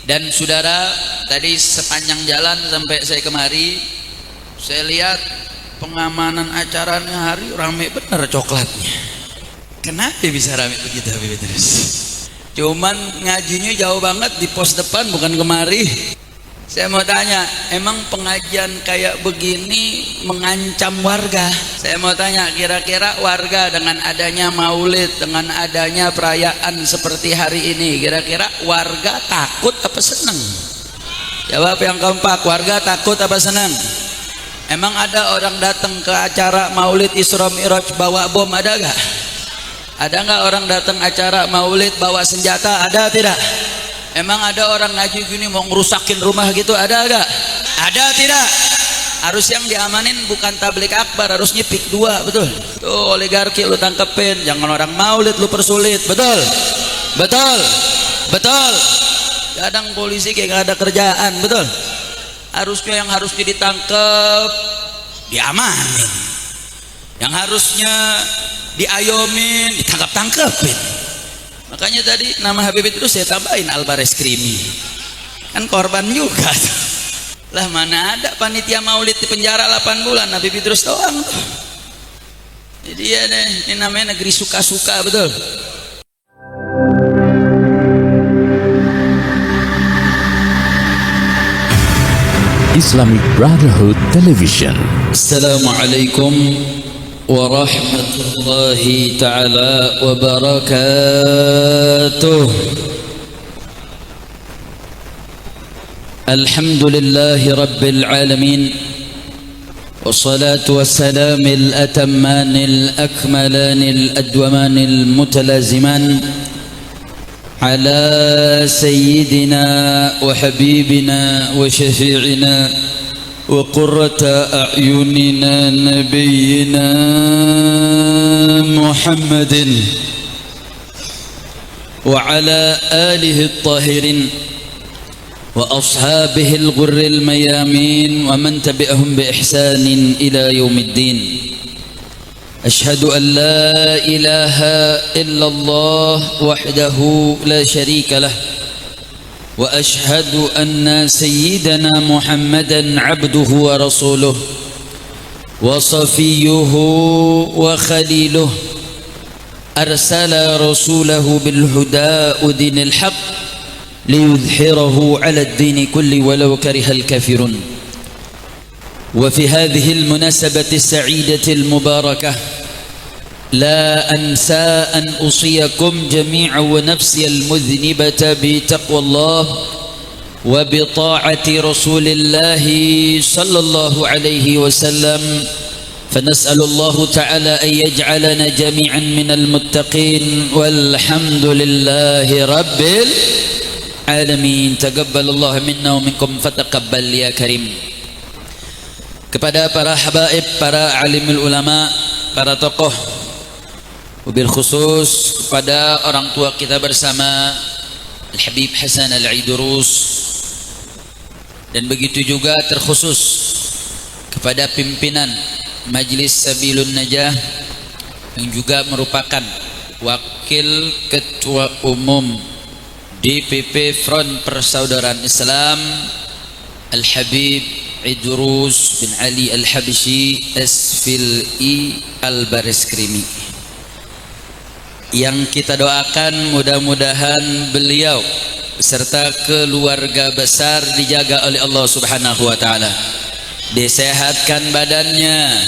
Dan saudara, tadi sepanjang jalan sampai saya kemari, saya lihat pengamanan acaranya hari rame bener coklatnya. Kenapa bisa rame begitu Habib Idrus? Cuman ngajinya jauh banget di pos depan, bukan kemari. Saya mau tanya, emang pengajian kayak begini mengancam warga? Saya mau tanya, kira-kira warga dengan adanya maulid, dengan adanya perayaan seperti hari ini, kira-kira warga takut apa senang? Jawab yang keempat, warga takut apa senang? Emang ada orang datang ke acara maulid Isra Mi'raj bawa bom, ada gak? Ada nggak orang datang acara maulid bawa senjata, ada tidak? Emang ada orang ngaji gini mau ngerusakin rumah gitu, ada gak? Ada tidak? Harus yang diamanin bukan tablik akbar, harus nyipik dua, betul? Tuh oligarki lu tangkepin, jangan orang maulid lu persulit, betul? Betul? Betul? Kadang polisi kayak gak ada kerjaan, betul? Harusnya yang harusnya ditangkep diamanin, yang harusnya diayomin ditangkap-tangkepin. Makanya tadi nama Habib itu saya tambahin Al-Bareskrimi, kan korban juga. Lah mana ada panitia maulid di penjara 8 bulan, Habib Idrus doang tuh. Jadi ya deh, ini namanya negeri suka-suka, betul? Islamic Brotherhood Television. Assalamualaikum warahmatullahi ta'ala wabarakatuh. Alhamdulillahi rabbil alamin, wassalatu wassalamil atammanil akmalanil adwamanil mutalaziman ala sayyidina wa habibina wa syafi'ina wa qurrata a'yunina nabiyyina Muhammadin wa ala alihi at-tahirin wa ashabihi al-ghurril mayamin wa man tabi'ahum bi ihsanin ila yaumiddin. أشهد أن لا إله إلا الله وحده لا شريك له وأشهد أن سيدنا محمدا عبده ورسوله وصفيه وخليله أرسل رسوله بالهدى ودين الحق ليظهره على الدين كله ولو كره الكافرون. وفي هذه المناسبة السعيدة المباركة لا أنسى أن أوصيكم جميعا ونفسي المذنبة بتقوى الله وبطاعة رسول الله صلى الله عليه وسلم، فنسأل الله تعالى أن يجعلنا جميعا من المتقين والحمد لله رب العالمين. تقبل الله منا ومنكم فتقبل يا كريم. Kepada para habaib, para alimul ulama, para tokoh, wabil khusus kepada orang tua kita bersama Al-Habib Hasan Al-Idrus, dan begitu juga terkhusus kepada pimpinan Majlis Sabilun Najah yang juga merupakan wakil ketua umum DPP Front Persaudaraan Islam Al-Habib Idrus bin Ali Al-Habsyi Asfil'i Al-Bareskrimi, yang kita doakan mudah-mudahan beliau beserta keluarga besar dijaga oleh Allah Subhanahu wa taala, disehatkan badannya,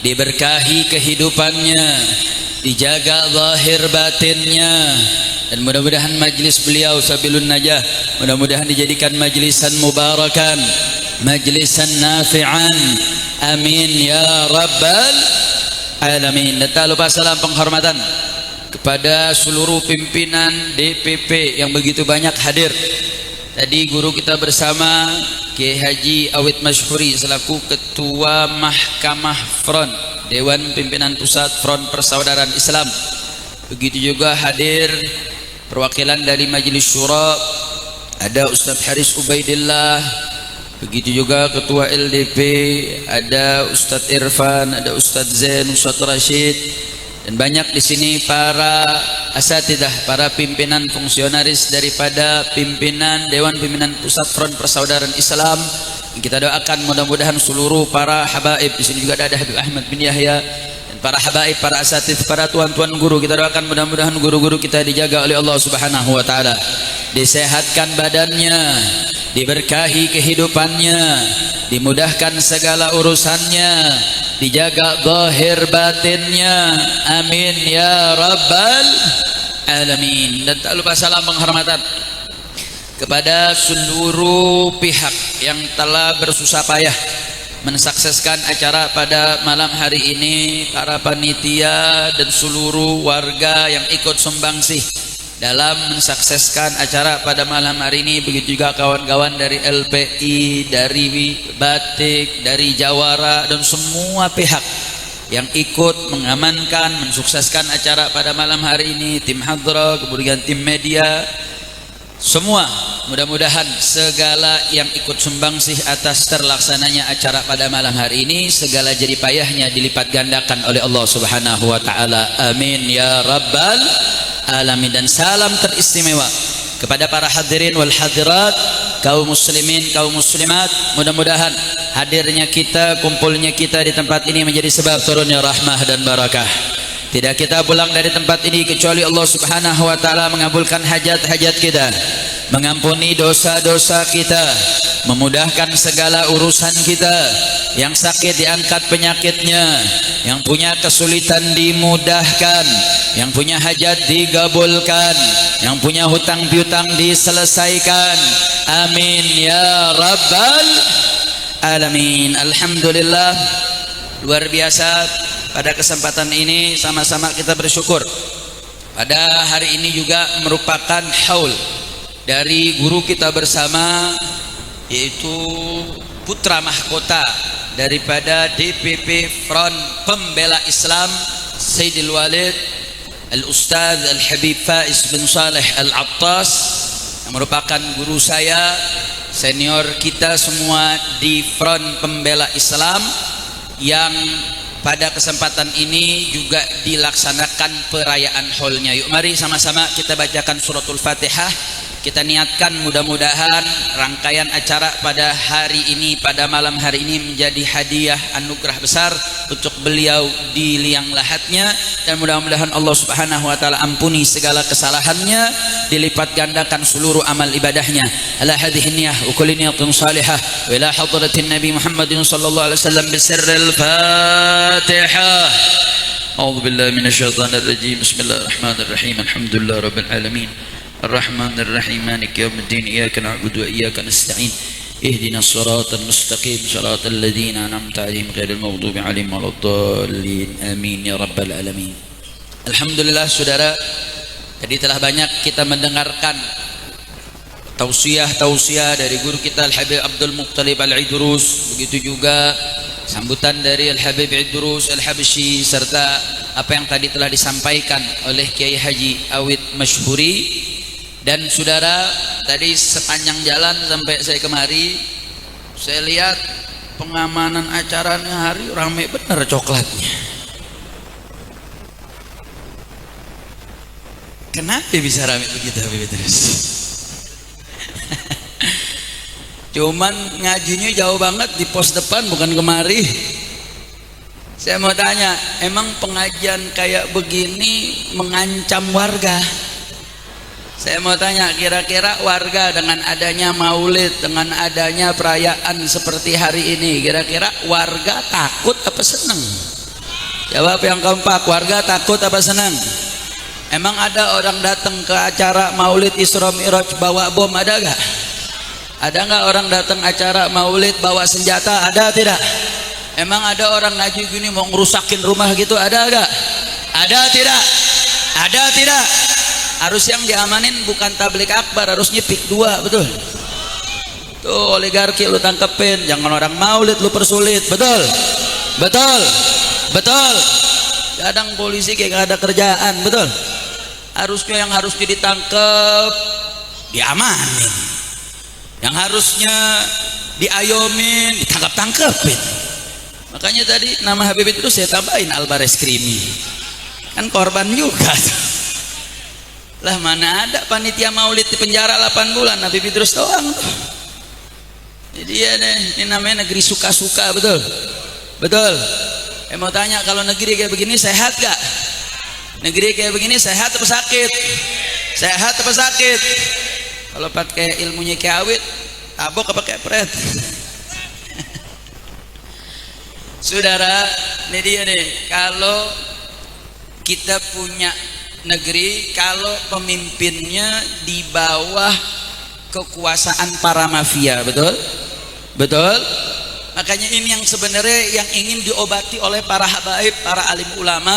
diberkahi kehidupannya, dijaga zahir batinnya, dan mudah-mudahan majlis beliau Sabilun Najah mudah-mudahan dijadikan majlisan mubarakan, majlisan nafi'an, amin ya rabbal alamin. Dan tak lupa salam penghormatan kepada seluruh pimpinan DPP yang begitu banyak hadir. Tadi guru kita bersama Kiai Haji Awid Masyhuri selaku Ketua Mahkamah Front Dewan Pimpinan Pusat Front Persaudaraan Islam. Begitu juga hadir perwakilan dari Majelis Syura, ada Ustadz Haris Ubaidillah. Begitu juga Ketua LDP, ada Ustadz Irfan, ada Ustadz Zain, Ustadz Rashid, dan banyak di sini para asatidah, para pimpinan fungsionaris daripada pimpinan Dewan Pimpinan Pusat Front Persaudaraan Islam. Kita doakan mudah-mudahan seluruh para habaib, di sini juga ada Habib Ahmad bin Yahya, dan para habaib, para asatid, para tuan-tuan guru, kita doakan mudah-mudahan guru-guru kita dijaga oleh Allah Subhanahu wa taala, disehatkan badannya, diberkahi kehidupannya, dimudahkan segala urusannya, dijaga zahir batinnya, amin ya rabbal alamin. Dan tak lupa salam penghormatan kepada seluruh pihak yang telah bersusah payah mensukseskan acara pada malam hari ini, para panitia dan seluruh warga yang ikut sumbangsih dalam mensukseskan acara pada malam hari ini. Begitu juga kawan-kawan dari LPI, dari Batik, dari Jawara, dan semua pihak yang ikut mengamankan, mensukseskan acara pada malam hari ini, tim hadra, kemudian tim media, semua. Mudah-mudahan segala yang ikut sumbangsih atas terlaksananya acara pada malam hari ini, segala jerih payahnya dilipat gandakan oleh Allah Subhanahu wa taala, amin ya rabbal alamin. Dan salam teristimewa kepada para hadirin wal hadirat, kaum muslimin, kaum muslimat. Mudah-mudahan hadirnya kita, kumpulnya kita di tempat ini menjadi sebab turunnya rahmah dan barakah. Tidak kita pulang dari tempat ini kecuali Allah Subhanahu wa taala mengabulkan hajat-hajat kita, mengampuni dosa-dosa kita, memudahkan segala urusan kita. Yang sakit diangkat penyakitnya, yang punya kesulitan dimudahkan, yang punya hajat digabulkan, yang punya hutang piutang diselesaikan, amin ya rabbal alamin. Alhamdulillah, luar biasa. Pada kesempatan ini sama-sama kita bersyukur. Pada hari ini juga merupakan haul dari guru kita bersama, yaitu putra mahkota daripada DPP Front Pembela Islam, Sayyidil Walid Al-Ustadz Al-Habib Faiz bin Saleh Al-Attas, yang merupakan guru saya, senior kita semua di Front Pembela Islam, yang pada kesempatan ini juga dilaksanakan perayaan haulnya. Yuk mari sama-sama kita bacakan suratul Fatihah. Kita niatkan mudah-mudahan rangkaian acara pada hari ini, pada malam hari ini menjadi hadiah anugerah besar untuk beliau di liang lahatnya, dan mudah-mudahan Allah Subhanahu wa taala ampuni segala kesalahannya, dilipat gandakan seluruh amal ibadahnya. Ala hadhihi niyyah wa kulli niyatin salihah wa ila hadratin Nabi Muhammadin sallallahu alaihi wasallam bisirril Fatihah. A'udzu billahi minasyaitonir rajim. Bismillahirrahmanirrahim. Alhamdulillah rabbil alamin. الرحمن الرحيم مالك يوم الدين إياك نعبد وإياك نستعين اهدنا الصراط المستقيم صراط الذين أنعمت عليهم غير المغضوب عليهم ولا الضالين آمين يا رب العالمين. Alhamdulillah saudara, tadi telah banyak kita mendengarkan tausiah dari guru kita Al-Habib Abdul Muttalib Al-Idrus, begitu juga sambutan dari Al-Habib Idrus Al-Habsyi, serta apa yang tadi telah disampaikan oleh Kiai Haji Awid Masyhuri. Dan saudara, tadi sepanjang jalan sampai saya kemari, saya lihat pengamanan acaranya hari ramai bener coklatnya. Kenapa bisa ramai begitu Habib terus? Cuman ngajinya jauh banget di pos depan, bukan kemari. Saya mau tanya, emang pengajian kayak begini mengancam warga? Saya mau tanya, kira-kira warga dengan adanya maulid, dengan adanya perayaan seperti hari ini, kira-kira warga takut apa senang? Jawab yang kompak, warga takut apa senang? Emang ada orang datang ke acara maulid Isra Mi'raj bawa bom, ada gak? Ada nggak orang datang acara maulid bawa senjata, ada tidak? Emang ada orang ngaji gini mau ngerusakin rumah gitu, ada gak? Ada tidak? Ada tidak? Harus yang diamanin bukan tablik akbar, harus nyepik dua, betul? Tuh oligarki lu tangkepin, jangan orang maulid lu persulit, betul? Betul? Betul? Kadang polisi kayak gak ada kerjaan, betul? Harusnya yang harusnya ditangkep diamanin, yang harusnya diayomin ditangkap-tangkepin. Makanya tadi nama Habib itu saya tambahin Albareskrimi, kan korban juga tuh. Lah mana ada panitia maulid di penjara 8 bulan, Habib Idrus doang tuh. Jadi ya deh, ini namanya negeri suka-suka, betul? Betul. Mau tanya, kalau negeri kayak begini sehat gak? Negeri kayak begini sehat atau sakit? Sehat atau sakit? Kalau pakai ilmunya kayak awit, tabok apa kepret? Saudara, ini dia nih, kalau kita punya negeri, kalau pemimpinnya di bawah kekuasaan para mafia, betul? Betul? Makanya ini yang sebenarnya yang ingin diobati oleh para habaib, para alim ulama.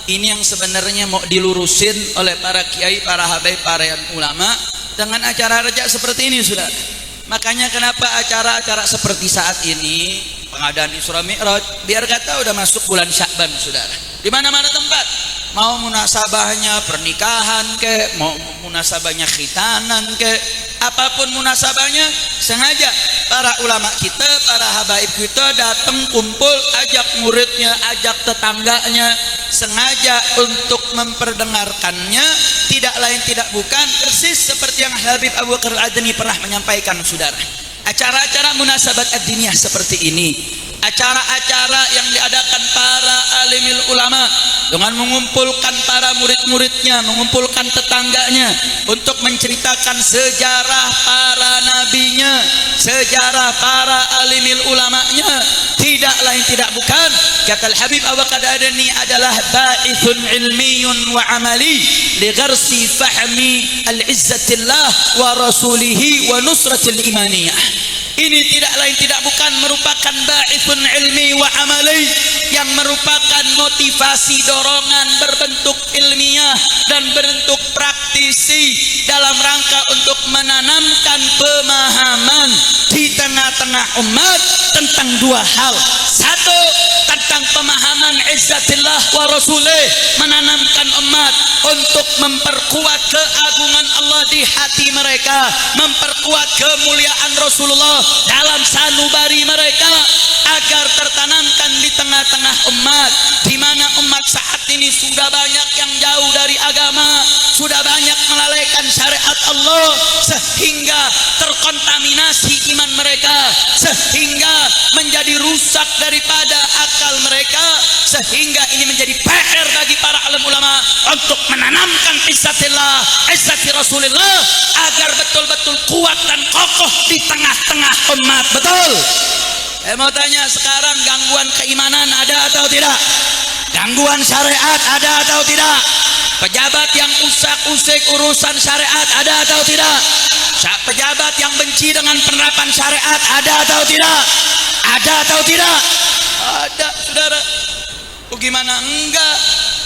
Ini yang sebenarnya mau dilurusin oleh para kiai, para habaib, para ulama dengan acara raja seperti ini, sudah. Makanya kenapa acara-acara seperti saat ini, pengadaan Isra Mi'raj, biar kata udah masuk bulan Sya'ban, saudara. Di mana-mana tempat, mau munasabahnya pernikahan ke, mau munasabahnya khitanan ke, apapun munasabahnya, sengaja para ulama kita, para habaib kita datang kumpul, ajak muridnya, ajak tetangganya, sengaja untuk memperdengarkannya, tidak lain tidak bukan persis seperti yang Habib Abu Bakar Al-Adni pernah menyampaikan, saudara. Acara-acara munasabat ad-diniyah seperti ini, acara-acara yang diadakan para alimil ulama dengan mengumpulkan para murid-muridnya, mengumpulkan tetangganya untuk menceritakan sejarah para nabinya, sejarah para alimil ulamanya, tidak lain tidak bukan, kata Habib Abu Bakar Al-Adni, adalah ba'ithun ilmiyun wa amali li gharsi fahmi al-izzatillah wa rasulihi wa nusratil imaniyah. Ini tidak lain tidak bukan merupakan ba'ithun ilmi wa amali, yang merupakan motivasi dorongan berbentuk ilmiah dan berbentuk praktisi dalam rangka untuk menanamkan pemahaman di tengah-tengah umat tentang dua hal. Satu, tentang pemahaman izzatillah wa rasulih, menanamkan umat untuk memperkuat keagungan Allah di hati mereka, memperkuat kemuliaan Rasulullah dalam sanubari mereka, agar tertanamkan di tengah-tengah umat, di mana umat saat ini sudah banyak yang jauh dari agama, sudah banyak melalaikan syariat Allah, sehingga terkontaminasi iman mereka, sehingga menjadi rusak daripada akal mereka, sehingga ini menjadi PR bagi para alim ulama untuk menanamkan izzatillah, izzati Rasulullah, agar betul-betul kuat dan kokoh di tengah-tengah umat. Betul? Mau tanya, sekarang gangguan keimanan ada atau tidak? Gangguan syariat ada atau tidak? Pejabat yang usak-usik urusan syariat ada atau tidak? Pejabat yang benci dengan penerapan syariat ada atau tidak? Ada atau tidak? Ada, saudara. Gimana enggak?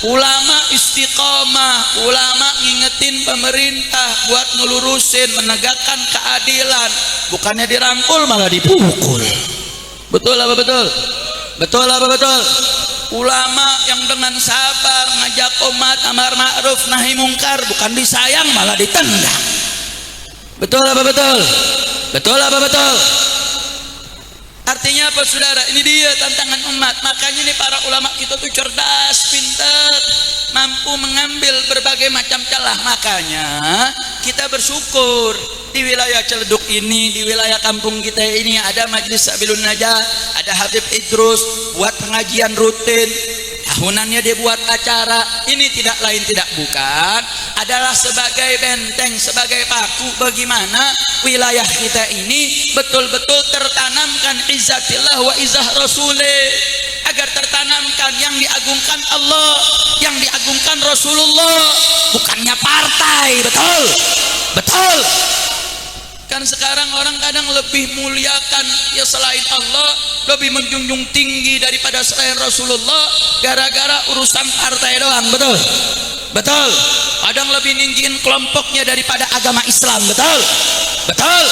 Ulama istiqomah, ulama ngingetin pemerintah buat ngelurusin, menegakkan keadilan, bukannya dirangkul malah dipukul. Betul apa betul? Betul apa betul? Ulama yang dengan sabar ngajak umat amar ma'ruf nahi mungkar, bukan disayang malah ditendang. Betul apa betul? Betul apa betul? Artinya apa, saudara? Ini dia tantangan umat. Makanya ini para ulama kita tuh cerdas, pintar, mampu mengambil berbagai macam celah. Makanya kita bersyukur di wilayah Ciledug ini, di wilayah kampung kita ini ada Majelis Sabilun Najah, ada Habib Idrus buat pengajian rutin. Tahunannya dia buat acara. Ini tidak lain tidak bukan adalah sebagai benteng, sebagai paku bagaimana wilayah kita ini betul-betul tertanamkan izzatillah wa izzah rasulih, agar tertanamkan yang diagungkan Allah, yang diagungkan Rasulullah, bukannya partai. Betul? Betul? Kan sekarang orang kadang lebih muliakan ya selain Allah, lebih menjunjung tinggi daripada selain Rasulullah, gara-gara urusan partai doang. Betul? Betul? Kadang lebih ninggiin kelompoknya daripada agama Islam. Betul? Betul?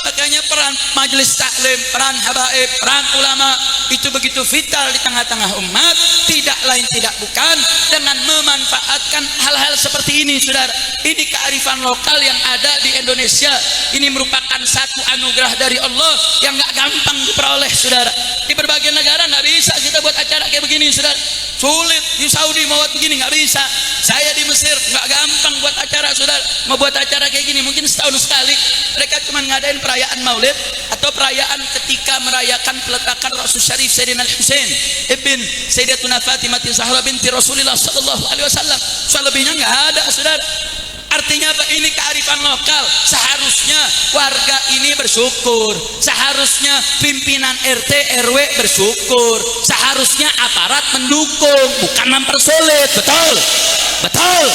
Makanya peran majelis taklim, peran habaib, peran ulama itu begitu vital di tengah-tengah umat, tidak lain tidak bukan dengan memanfaatkan hal-hal seperti ini, saudara. Ini kearifan lokal yang ada di Indonesia. Ini merupakan satu anugerah dari Allah yang nggak gampang diperoleh, saudara. Di berbagai negara nggak bisa kita buat acara kayak begini, saudara. Sulit. Di Saudi mau buat begini nggak bisa. Saya di Mesir nggak gampang buat acara, saudara. Mau buat acara kayak gini mungkin setahun sekali. Mereka cuma ngadain perayaan Maulid atau perayaan ketika merayakan peletakan Rasul Syarif Sayyidina Al-Husain ibn Sayyidatuna Fatimah Zahra binti Rasulullah sallallahu alaihi wasallam. Selebihnya nggak ada, saudara. Artinya apa? Ini kearifan lokal. Seharusnya warga ini bersyukur. Seharusnya pimpinan RT RW bersyukur. Seharusnya aparat mendukung, bukan mempersulit. Betul? Betul.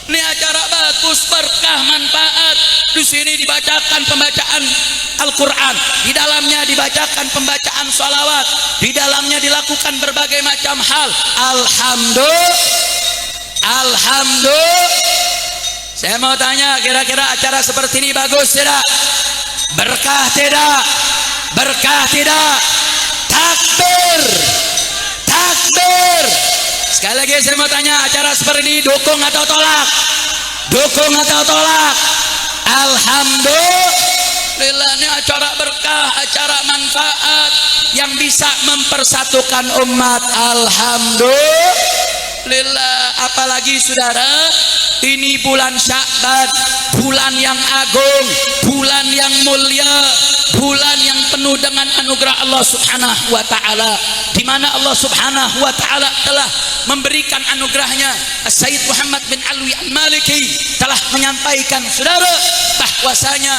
Ini acara bagus, berkah, manfaat. Di sini dibacakan pembacaan Al-Quran, di dalamnya dibacakan pembacaan sholawat, di dalamnya dilakukan berbagai macam hal. Alhamdulillah. Saya mau tanya, kira-kira acara seperti ini bagus tidak? Berkah tidak? Berkah tidak? Takbir! Takbir! Sekali lagi saya mau tanya, acara seperti ini dukung atau tolak? Dukung atau tolak? Alhamdulillah, ini acara berkah, acara manfaat yang bisa mempersatukan umat. Alhamdulillah. Apalagi saudara, ini bulan Sya'ban, bulan yang agung, bulan yang mulia, bulan yang penuh dengan anugerah Allah Subhanahu wa taala, di mana Allah Subhanahu wa taala telah memberikan anugerahnya. Sayyid Muhammad bin Alwi Al-Maliki telah menyampaikan, saudara, bahwasanya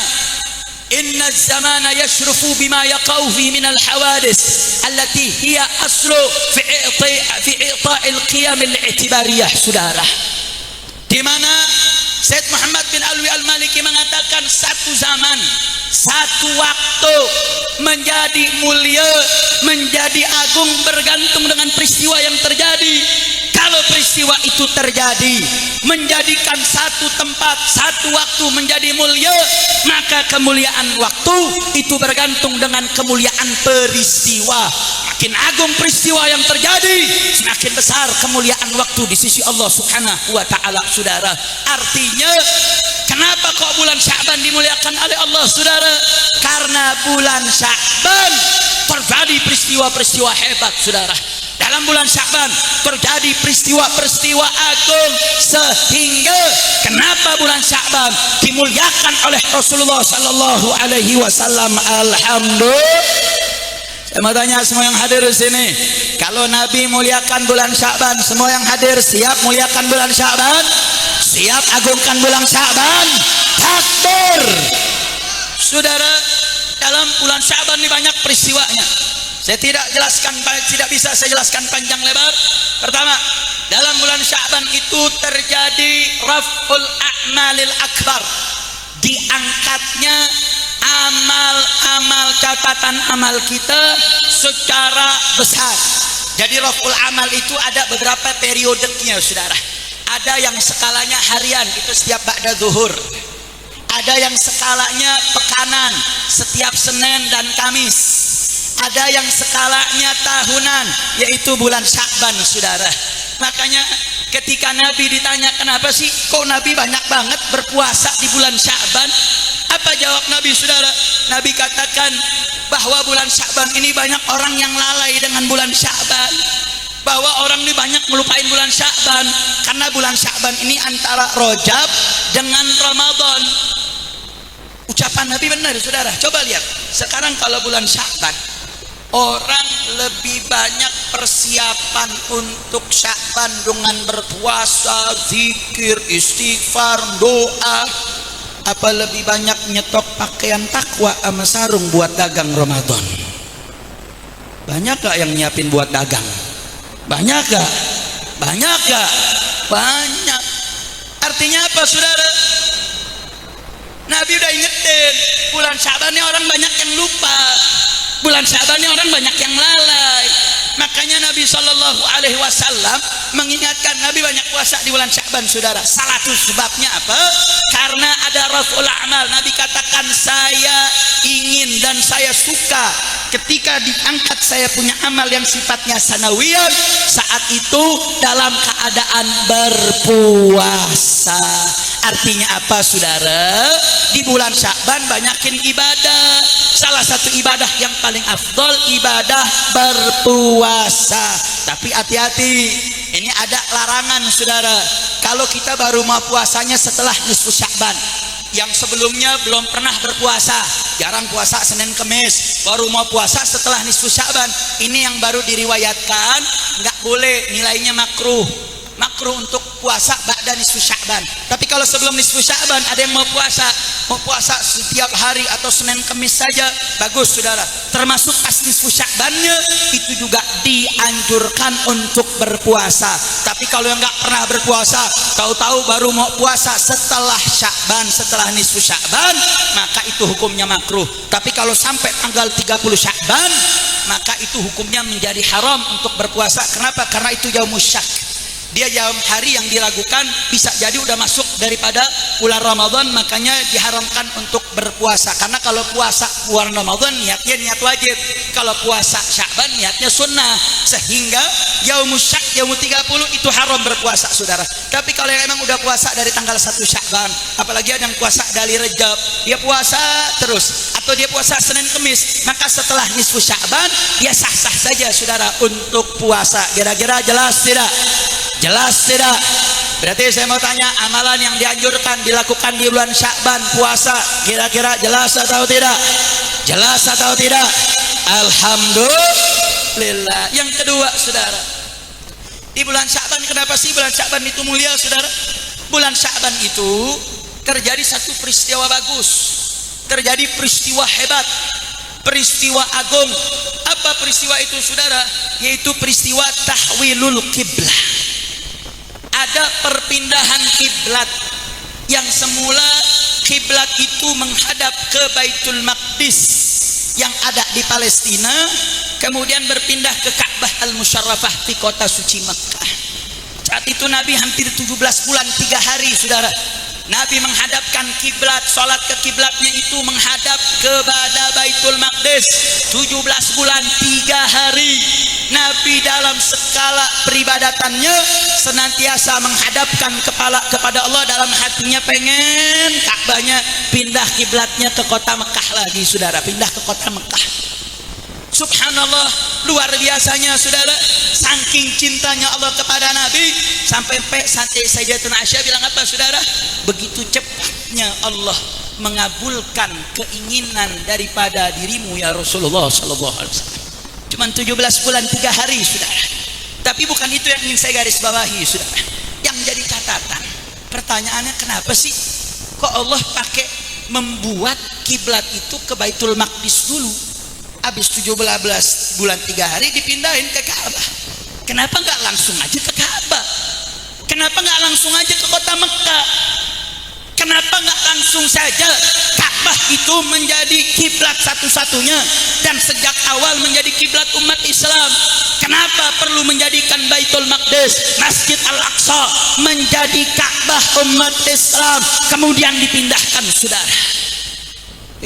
inna zamana yashrufu bima yaqau fi min al-hawadis allati hiya aslu fi i'ta'il qiyam al-i'tibariyah, saudara. Di mana Sayyid Muhammad bin Alwi Al-Maliki mengatakan satu zaman, satu waktu menjadi mulia, menjadi agung bergantung dengan peristiwa yang terjadi. Kalau peristiwa itu terjadi menjadikan satu tempat, satu waktu menjadi mulia, maka kemuliaan waktu itu bergantung dengan kemuliaan peristiwa. Makin agung peristiwa yang terjadi, semakin besar kemuliaan waktu di sisi Allah Subhanahu wa taala, saudara. Artinya, kenapa kok bulan Sya'ban dimuliakan oleh Allah, saudara? Karena bulan Sya'ban terjadi peristiwa-peristiwa hebat, saudara. Dalam bulan Sya'ban terjadi peristiwa-peristiwa agung, sehingga kenapa bulan Sya'ban dimuliakan oleh Rasulullah sallallahu alaihi wasallam. Alhamdulillah. Saya mau tanya semua yang hadir di sini, kalau Nabi muliakan bulan Sya'ban, semua yang hadir siap muliakan bulan Sya'ban? Siap agungkan bulan Sya'ban? Takbir. Saudara, dalam bulan Sya'ban ini banyak peristiwanya. Saya tidak bisa saya jelaskan panjang lebar. Pertama, dalam bulan Sya'ban itu terjadi raf'ul a'malil akbar, diangkatnya amal-amal, catatan amal kita secara besar. Jadi raf'ul amal itu ada beberapa periodenya, saudara. Ada yang skalanya harian, itu setiap ba'da zuhur. Ada yang skalanya pekanan, setiap Senin dan Kamis. Ada yang skalanya tahunan, yaitu bulan Sya'ban, saudara. Makanya ketika Nabi ditanya, kenapa sih kok Nabi banyak banget berpuasa di bulan Sya'ban? Apa jawab Nabi, saudara? Nabi katakan bahwa bulan Sya'ban ini banyak orang yang lalai dengan bulan Sya'ban, bahwa orang ini banyak melupain bulan Sya'ban, karena bulan Sya'ban ini antara Rajab dengan Ramadan. Ucapan Nabi benar, saudara. Coba lihat sekarang, kalau bulan Sya'ban orang lebih banyak persiapan untuk Sya'ban dengan berpuasa, zikir, istighfar, doa, apa lebih banyak nyetok pakaian takwa sama sarung buat dagang Ramadan? Banyak gak yang nyiapin buat dagang? Banyak gak? Banyak gak? Banyak. Artinya apa, saudara? Nabi udah ingetin, bulan Sya'ban ini orang banyak yang lupa, bulan Sya'ban ini orang banyak yang lalai. Makanya Nabi SAW mengingatkan, Nabi banyak puasa di bulan Sya'ban, saudara. Salah satu sebabnya apa? Karena ada raf'ul a'mal. Nabi katakan, saya ingin dan saya suka ketika diangkat saya punya amal yang sifatnya sanawiyah, saat itu dalam keadaan berpuasa. Artinya apa saudara? Di bulan Sya'ban banyakin ibadah. Salah satu ibadah yang paling afdol ibadah berpuasa. Tapi hati-hati, ini ada larangan saudara. Kalau kita baru mau puasanya setelah nisfu Sya'ban, yang sebelumnya belum pernah berpuasa, jarang puasa Senin Kemis, baru mau puasa setelah nisfu Sya'ban, ini yang baru diriwayatkan nggak boleh, nilainya makruh untuk puasa ba'da nisfu Sya'ban. Tapi kalau sebelum nisfu Sya'ban ada yang mau puasa setiap hari atau Senin Kemis saja, bagus saudara. Termasuk pas nisfu Sya'bannya itu juga dianjurkan untuk berpuasa. Tapi kalau yang nggak pernah berpuasa, tahu-tahu baru mau puasa setelah Sya'ban, setelah nisfu Sya'ban, maka itu hukumnya makruh. Tapi kalau sampai tanggal 30 Sya'ban, maka itu hukumnya menjadi haram untuk berpuasa. Kenapa? Karena itu yaumus syak. Dia jam hari yang diragukan, bisa jadi udah masuk daripada bulan Ramadan, makanya diharamkan untuk berpuasa. Karena kalau puasa bulan Ramadan niatnya niat wajib, kalau puasa Sya'ban niatnya sunnah, sehingga yaumus syak, yaumul 30 itu haram berpuasa saudara. Tapi kalau yang emang udah puasa dari tanggal 1 Sya'ban, apalagi ada yang puasa dari Rejab, dia puasa terus, atau dia puasa Senin Kemis, maka setelah nisfu Sya'ban dia sah-sah saja saudara untuk puasa. Kira-kira jelas tidak? Jelas tidak? Berarti saya mau tanya, amalan yang dianjurkan dilakukan di bulan Sya'ban puasa, kira-kira jelas atau tidak? Jelas atau tidak? Alhamdulillah. Yang kedua saudara, di bulan Sya'ban, kenapa sih bulan Sya'ban itu mulia saudara? Bulan Sya'ban itu terjadi satu peristiwa bagus, terjadi peristiwa hebat, peristiwa agung. Apa peristiwa itu saudara? Yaitu peristiwa tahwilul kiblah. Ada perpindahan kiblat. Yang semula kiblat itu menghadap ke Baitul Maqdis yang ada di Palestina, kemudian berpindah ke Ka'bah Al-Musyarrafah di kota suci Makkah. Saat itu Nabi hampir 17 bulan 3 hari saudara. Nabi menghadapkan kiblat, sholat ke kiblatnya itu menghadap kepada Baitul Maqdis 17 bulan 3 hari. Nabi dalam skala peribadatannya senantiasa menghadapkan kepala kepada Allah, dalam hatinya pengen Ka'bahnya pindah kiblatnya ke kota Mekah lagi saudara, pindah ke kota Mekah. Subhanallah, luar biasanya saudara, saking cintanya Allah kepada Nabi, sampai Sayyidatuna Aisyah bilang apa saudara? Begitu cepatnya Allah mengabulkan keinginan daripada dirimu ya Rasulullah sallallahu alaihi wasallam. Cuman 17 bulan 3 hari saudara. Tapi bukan itu yang ingin saya garis bawahi saudara. Yang jadi catatan, pertanyaannya kenapa sih kok Allah pakai membuat kiblat itu ke Baitul Maqdis dulu? Habis 17 bulan 3 hari dipindahin ke Ka'bah. Kenapa nggak langsung aja ke Ka'bah? Kenapa nggak langsung aja ke kota Mekah? Kenapa nggak langsung saja Ka'bah itu menjadi kiblat satu-satunya dan sejak awal menjadi kiblat umat Islam? Kenapa perlu menjadikan Baitul Maqdis, Masjid Al-Aqsa menjadi Ka'bah umat Islam kemudian dipindahkan saudara?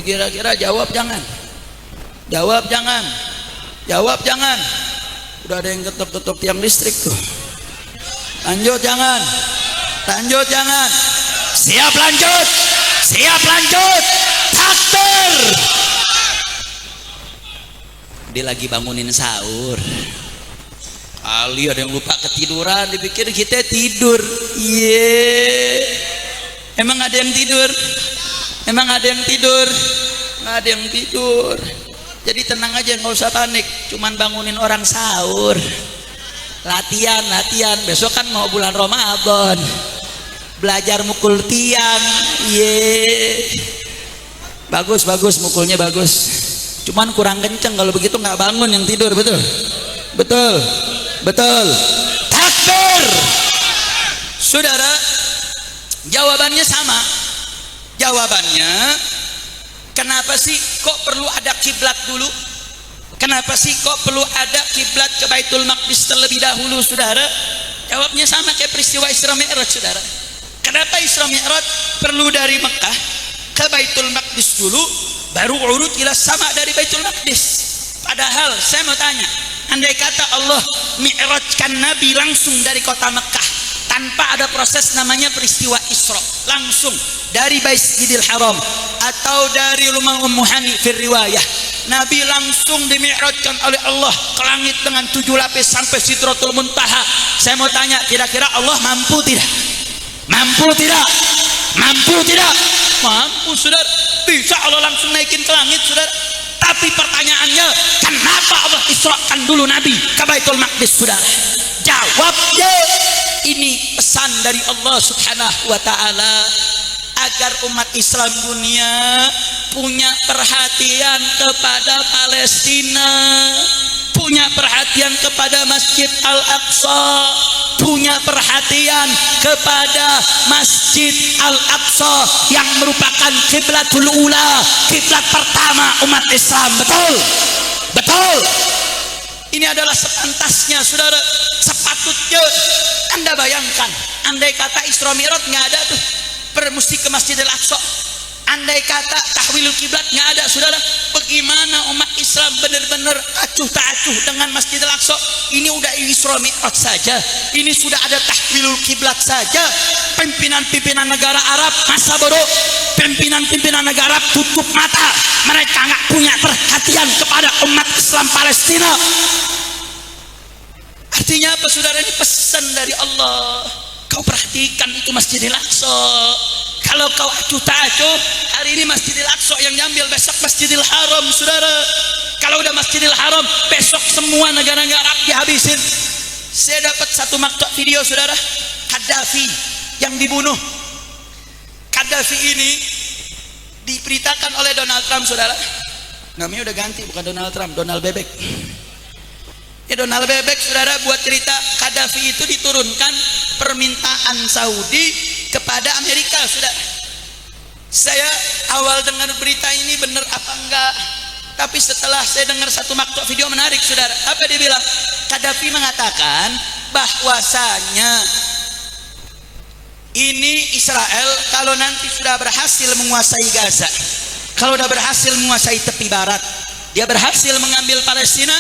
Kira-kira jawab jangan. Jawab jangan. Jawab jangan. Udah ada yang ketuk-ketuk tiang listrik tuh. Lanjut jangan. Lanjut jangan. Siap lanjut. Siap lanjut. Takbir. Dia lagi bangunin sahur. Kali ada yang lupa ketiduran, dipikir kita tidur. Emang ada yang tidur? Emang ada yang tidur? Nggak ada yang tidur. Jadi tenang aja, nggak usah panik. Cuman bangunin orang sahur. Latihan. Besok kan mau bulan Ramadan. Belajar mukul tiang. Bagus mukulnya bagus. Cuman kurang kenceng, kalau begitu nggak bangun yang tidur, betul? Betul. Takbir. Saudara, jawabannya sama. Jawabannya, kenapa sih kok perlu ada kiblat dulu? Kenapa sih kok perlu ada kiblat ke Baitul Maqdis terlebih dahulu saudara? Jawabnya sama kayak peristiwa Isra Mi'raj saudara. Kenapa Isra Mi'raj perlu dari Mekah ke Baitul Maqdis dulu, baru urut ila sama dari Baitul Maqdis. Padahal saya mau tanya, andai kata Allah mi'rajkan Nabi langsung dari kota Mekah tanpa ada proses namanya peristiwa Isra, langsung dari Masjidil Haram atau dari rumah Ummu Hani fir riwayah, Nabi langsung dimi'rajkan oleh Allah ke langit dengan 7 lapis sampai Sidratul Muntaha. Saya mau tanya, kira-kira Allah mampu tidak? Mampu tidak? Mampu tidak? Mampu, saudara. Bisa Allah langsung naikin ke langit, saudara. Tapi pertanyaannya, kenapa Allah israkan dulu Nabi ke Baitul Maqdis, saudara? Jawabnya, ini pesan dari Allah Subhanahu wa ta'ala agar umat Islam dunia punya perhatian kepada Palestina, punya perhatian kepada Masjid Al-Aqsa, punya perhatian kepada Masjid Al-Aqsa yang merupakan kiblatul ula, kiblat pertama umat Islam. Betul? Betul? Ini adalah sepantasnya, saudara, sepatutnya. Anda bayangkan, andai kata Isra Mi'raj nggak ada tuh, mesti ke Masjid Al-Aqsa. Andai kata tahwilul kiblat nggak ada, saudara, bagaimana umat Islam benar-benar acuh tak acuh dengan Masjid Al-Aqsa? Ini udah Isra Mi'raj saja, ini sudah ada tahwilul kiblat saja. Pimpinan-pimpinan negara Arab masa bodoh, pimpinan-pimpinan negara tutup mata, mereka nggak punya perhatian kepada umat Islam Palestina. Artinya apa, saudara? Ini pesan dari Allah. Kau perhatikan itu Masjidil Aqsa. Kalau kau acuh tak acuh, hari ini Masjidil Aqsa yang diambil, besok Masjidil Haram, saudara. Kalau udah Masjidil Haram, besok semua negara-negara Arab dihabisin. Saya dapat satu maktab video, saudara. Gaddafi yang dibunuh. Gaddafi ini diberitakan oleh Donald Trump, saudara. Namanya udah ganti, bukan Donald Trump, Donald Bebek. Ya, Donald Bebek, saudara, buat cerita Gaddafi itu diturunkan permintaan Saudi kepada Amerika, saudara. Saya awal dengar berita ini benar apa enggak, tapi setelah saya dengar satu maktab video menarik, saudara. Apa dia bilang? Gaddafi mengatakan bahwasanya ini Israel kalau nanti sudah berhasil menguasai Gaza, kalau sudah berhasil menguasai tepi barat, dia berhasil mengambil Palestina,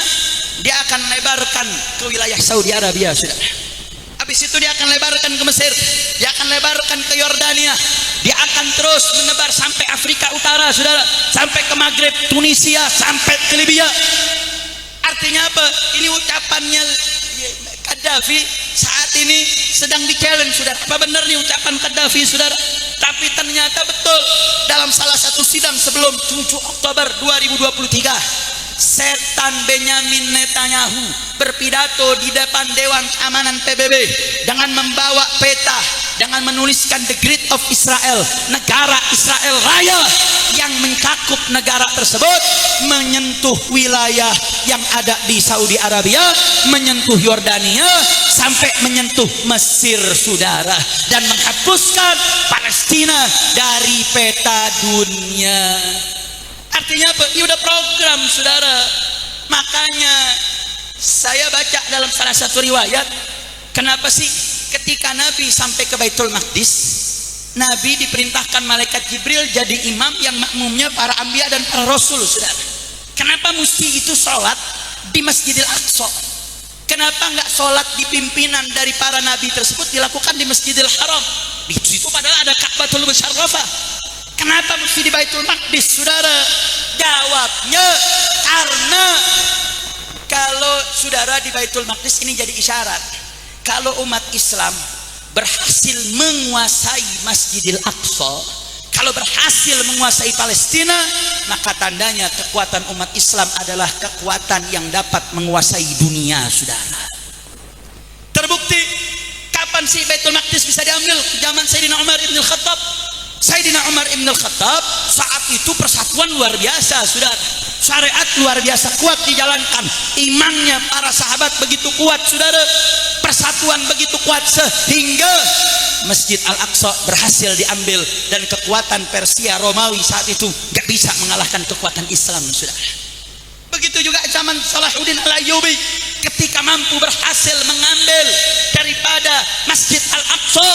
dia akan lebarkan ke wilayah Saudi Arabia, saudara. Habis itu dia akan lebarkan ke Mesir, dia akan lebarkan ke Yordania, dia akan terus menebar sampai Afrika Utara, saudara, sampai ke Maghrib, Tunisia, sampai ke Libya. Artinya apa? Ini ucapannya Gaddafi saat ini sedang di-challenge, saudara. Apa benar nih ucapan Gaddafi, saudara? Tapi ternyata betul. Dalam salah satu sidang sebelum 7 Oktober 2023, setan Benyamin Netanyahu berpidato di depan Dewan Keamanan PBB dengan membawa peta, dengan menuliskan The Grid of Israel, negara Israel Raya, yang mencakup negara tersebut menyentuh wilayah yang ada di Saudi Arabia, menyentuh Yordania, sampai menyentuh Mesir, saudara, dan menghapuskan Palestina dari peta dunia. Artinya apa? Ini udah program, saudara. Makanya saya baca dalam salah satu riwayat, kenapa sih ketika Nabi sampai ke Baitul Maqdis, Nabi diperintahkan malaikat Jibril jadi imam yang makmumnya para anbiya dan para rasul, saudara. Kenapa mesti itu sholat di Masjidil Aqsa? Kenapa nggak sholat di pimpinan dari para nabi tersebut dilakukan di Masjidil Haram? Di situ padahal ada Ka'batul Musyarrafah. Kenapa mesti di Baitul Maqdis, saudara? Jawabnya karena kalau saudara di Baitul Maqdis ini jadi isyarat, kalau umat Islam berhasil menguasai Masjidil Aqsa, kalau berhasil menguasai Palestina, maka tandanya kekuatan umat Islam adalah kekuatan yang dapat menguasai dunia, saudara. Terbukti kapan sih Baitul Maqdis bisa diambil? Zaman Sayyidina Umar ibn al-Khattab. Sayyidina Umar ibn al-Khattab saat itu persatuan luar biasa, saudara. Syariat luar biasa kuat dijalankan, imannya para sahabat begitu kuat, saudara. Persatuan begitu kuat sehingga Masjid Al-Aqsa berhasil diambil, dan kekuatan Persia Romawi saat itu gak bisa mengalahkan kekuatan Islam, saudara. Begitu juga zaman Salahuddin Al-Ayyubi ketika mampu berhasil mengambil daripada Masjid Al-Aqsa,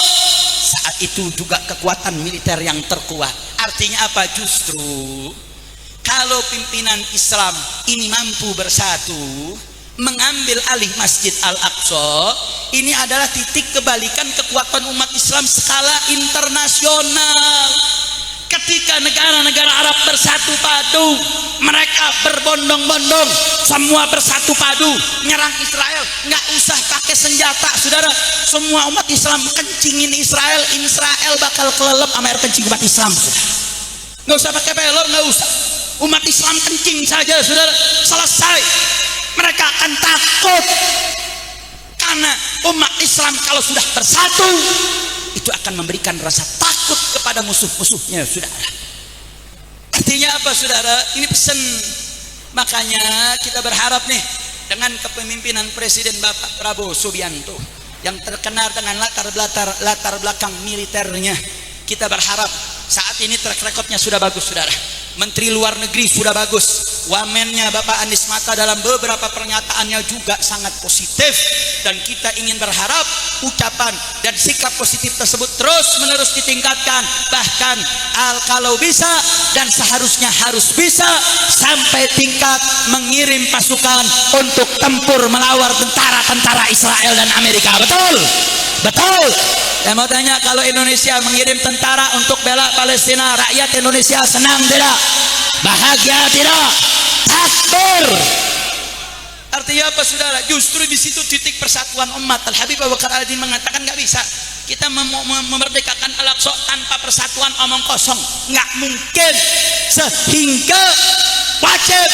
saat itu juga kekuatan militer yang terkuat. Artinya apa? Justru kalau pimpinan Islam ini mampu bersatu mengambil alih Masjid Al-Aqsa, ini adalah titik kebalikan kekuatan umat Islam skala internasional. Ketika negara-negara Arab bersatu padu, mereka berbondong-bondong, semua bersatu padu nyerang Israel, nggak usah pakai senjata, saudara. Semua umat Islam kencingin Israel, Israel bakal kelelep sama air kencing umat Islam, saudara. Nggak usah pakai pelor, nggak usah. Umat Islam kencing saja, saudara, selesai. Mereka akan takut karena umat Islam kalau sudah bersatu itu akan memberikan rasa takut kepada musuh-musuhnya, saudara. Artinya apa, saudara? Ini pesan. Makanya kita berharap nih dengan kepemimpinan Presiden Bapak Prabowo Subianto yang terkenal dengan latar belakang militernya, kita berharap saat ini track recordnya sudah bagus, saudara. Menteri Luar Negeri sudah bagus, wamennya Bapak Anies Mata dalam beberapa pernyataannya juga sangat positif, dan kita ingin berharap ucapan dan sikap positif tersebut terus menerus ditingkatkan, bahkan kalau bisa dan seharusnya harus bisa sampai tingkat mengirim pasukan untuk tempur melawar tentara Israel dan Amerika. Betul? Betul. Saya mau tanya, kalau Indonesia mengirim tentara untuk bela Palestina, rakyat Indonesia senang tidak? Bahagia tidak? Takbir. Artinya apa, saudara? Justru di situ titik persatuan umat. Al-Habib Abu Bakar Al-Din mengatakan nggak bisa kita memerdekakan Al-Aqsa tanpa persatuan omong kosong, nggak mungkin. Sehingga wajib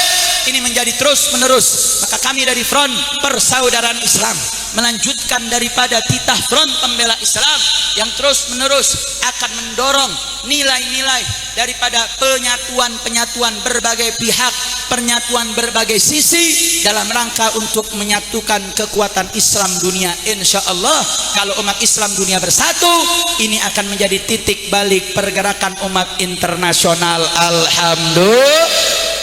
ini menjadi terus menerus. Maka kami dari Front Persaudaraan Islam melanjutkan daripada titah Front Pembela Islam yang terus menerus akan mendorong nilai-nilai daripada penyatuan berbagai pihak, penyatuan berbagai sisi dalam rangka untuk menyatukan kekuatan Islam dunia. Insya Allah kalau umat Islam dunia bersatu, ini akan menjadi titik balik pergerakan umat internasional. Alhamdulillah.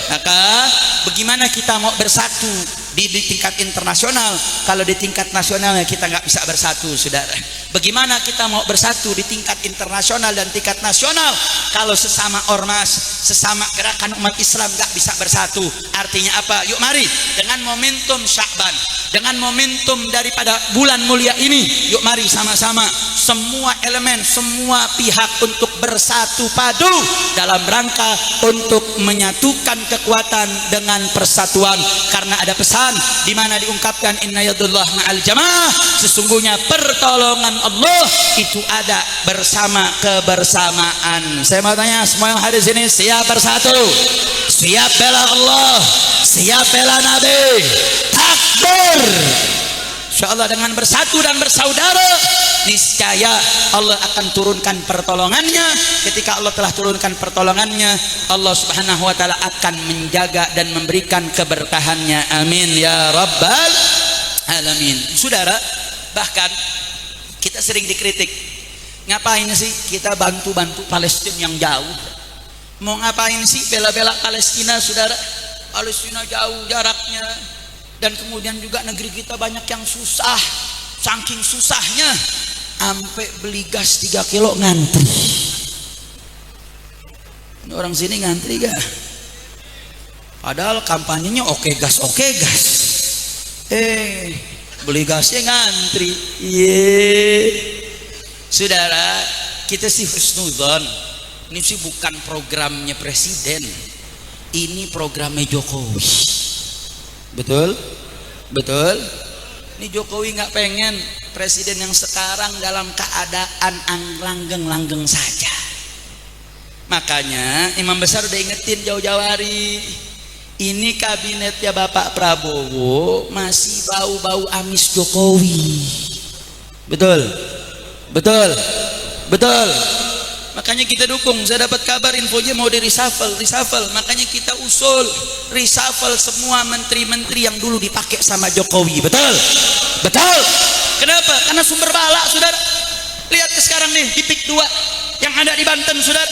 Maka bagaimana kita mau bersatu di tingkat internasional kalau di tingkat nasionalnya kita nggak bisa bersatu, saudara? Bagaimana kita mau bersatu di tingkat internasional dan tingkat nasional kalau sesama ormas, sesama gerakan umat Islam nggak bisa bersatu? Artinya apa? Yuk mari dengan momentum Sya'ban, dengan momentum daripada bulan mulia ini, yuk mari sama-sama semua elemen, semua pihak untuk bersatu padu dalam rangka untuk menyatukan kekuatan dengan persatuan. Karena ada pesan di mana diungkapkan inna yadullah ma'al jamaah, sesungguhnya pertolongan Allah itu ada bersama kebersamaan. Saya mau tanya, semua yang hadir sini siap bersatu? Siap bela Allah? Siap bela Nabi? Takbir. Insyaallah dengan bersatu dan bersaudara, niscaya Allah akan turunkan pertolongannya. Ketika Allah telah turunkan pertolongannya, Allah Subhanahu wa taala akan menjaga dan memberikan keberkahannya. Amin ya rabbal alamin. Saudara, bahkan kita sering dikritik, ngapain sih kita bantu-bantu Palestina yang jauh? Mau ngapain sih bela-bela Palestina, saudara? Palestina jauh jaraknya, dan kemudian juga negeri kita banyak yang susah. Saking susahnya sampai beli gas 3 kilo ngantri. Ini orang sini ngantri gak? Padahal kampanyenya oke gas. Beli gasnya ngantri. Saudara, kita sih husnudzon. Ini sih bukan programnya presiden, ini programnya Jokowi. Betul? Betul? Ini Jokowi nggak pengen presiden yang sekarang dalam keadaan langgeng-langgeng saja. Makanya imam besar udah ingetin jauh-jauh hari, ini kabinetnya Bapak Prabowo masih bau-bau amis Jokowi. Betul? Betul? Betul? Makanya kita dukung. Saya dapat kabar infonya mau di reshuffle. Makanya kita usul reshuffle semua menteri-menteri yang dulu dipakai sama Jokowi. Betul? Betul? Kenapa? Karena sumber bala, saudara. Lihat sekarang nih di PIK 2 yang ada di Banten, saudara.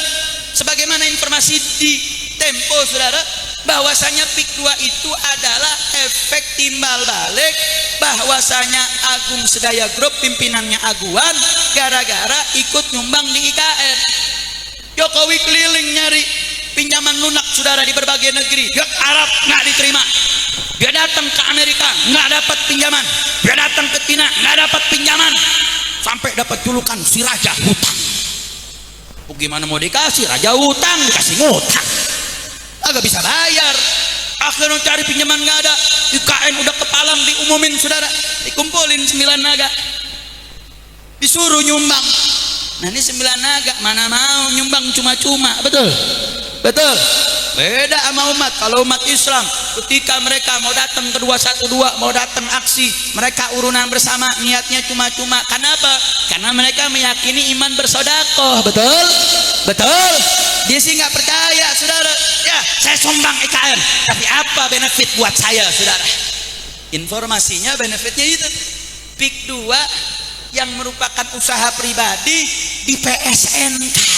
Sebagaimana informasi di Tempo, saudara, bahwasanya PIK 2 itu adalah efek timbal balik bahwasanya Agung Sedaya Group pimpinannya Aguan gara-gara ikut nyumbang di IKN. Jokowi keliling nyari pinjaman lunak saudara di berbagai negeri. Dia ke Arab nggak diterima, dia datang ke Amerika nggak dapat pinjaman, dia datang ke Cina nggak dapat pinjaman, sampai dapat julukan si raja hutang. Gimana mau dikasih raja hutang, dikasih ngutang, agak bisa bayar. Akhirnya cari pinjaman nggak ada, IKN udah kepalang, diumumin saudara, dikumpulin 9 naga, disuruh nyumbang. Nah ini 9 naga mana mau nyumbang cuma-cuma, betul? Betul. Beda sama umat. Kalau umat Islam ketika mereka mau datang ke 212, mau datang aksi, mereka urunan bersama, niatnya cuma-cuma. Kenapa? Karena mereka meyakini iman bersodakoh. Betul? Betul. Dia sih nggak percaya saudara. Ya saya sumbang IKN, tapi apa benefit buat saya saudara? Informasinya benefitnya itu PIK 2 yang merupakan usaha pribadi di PSN kan.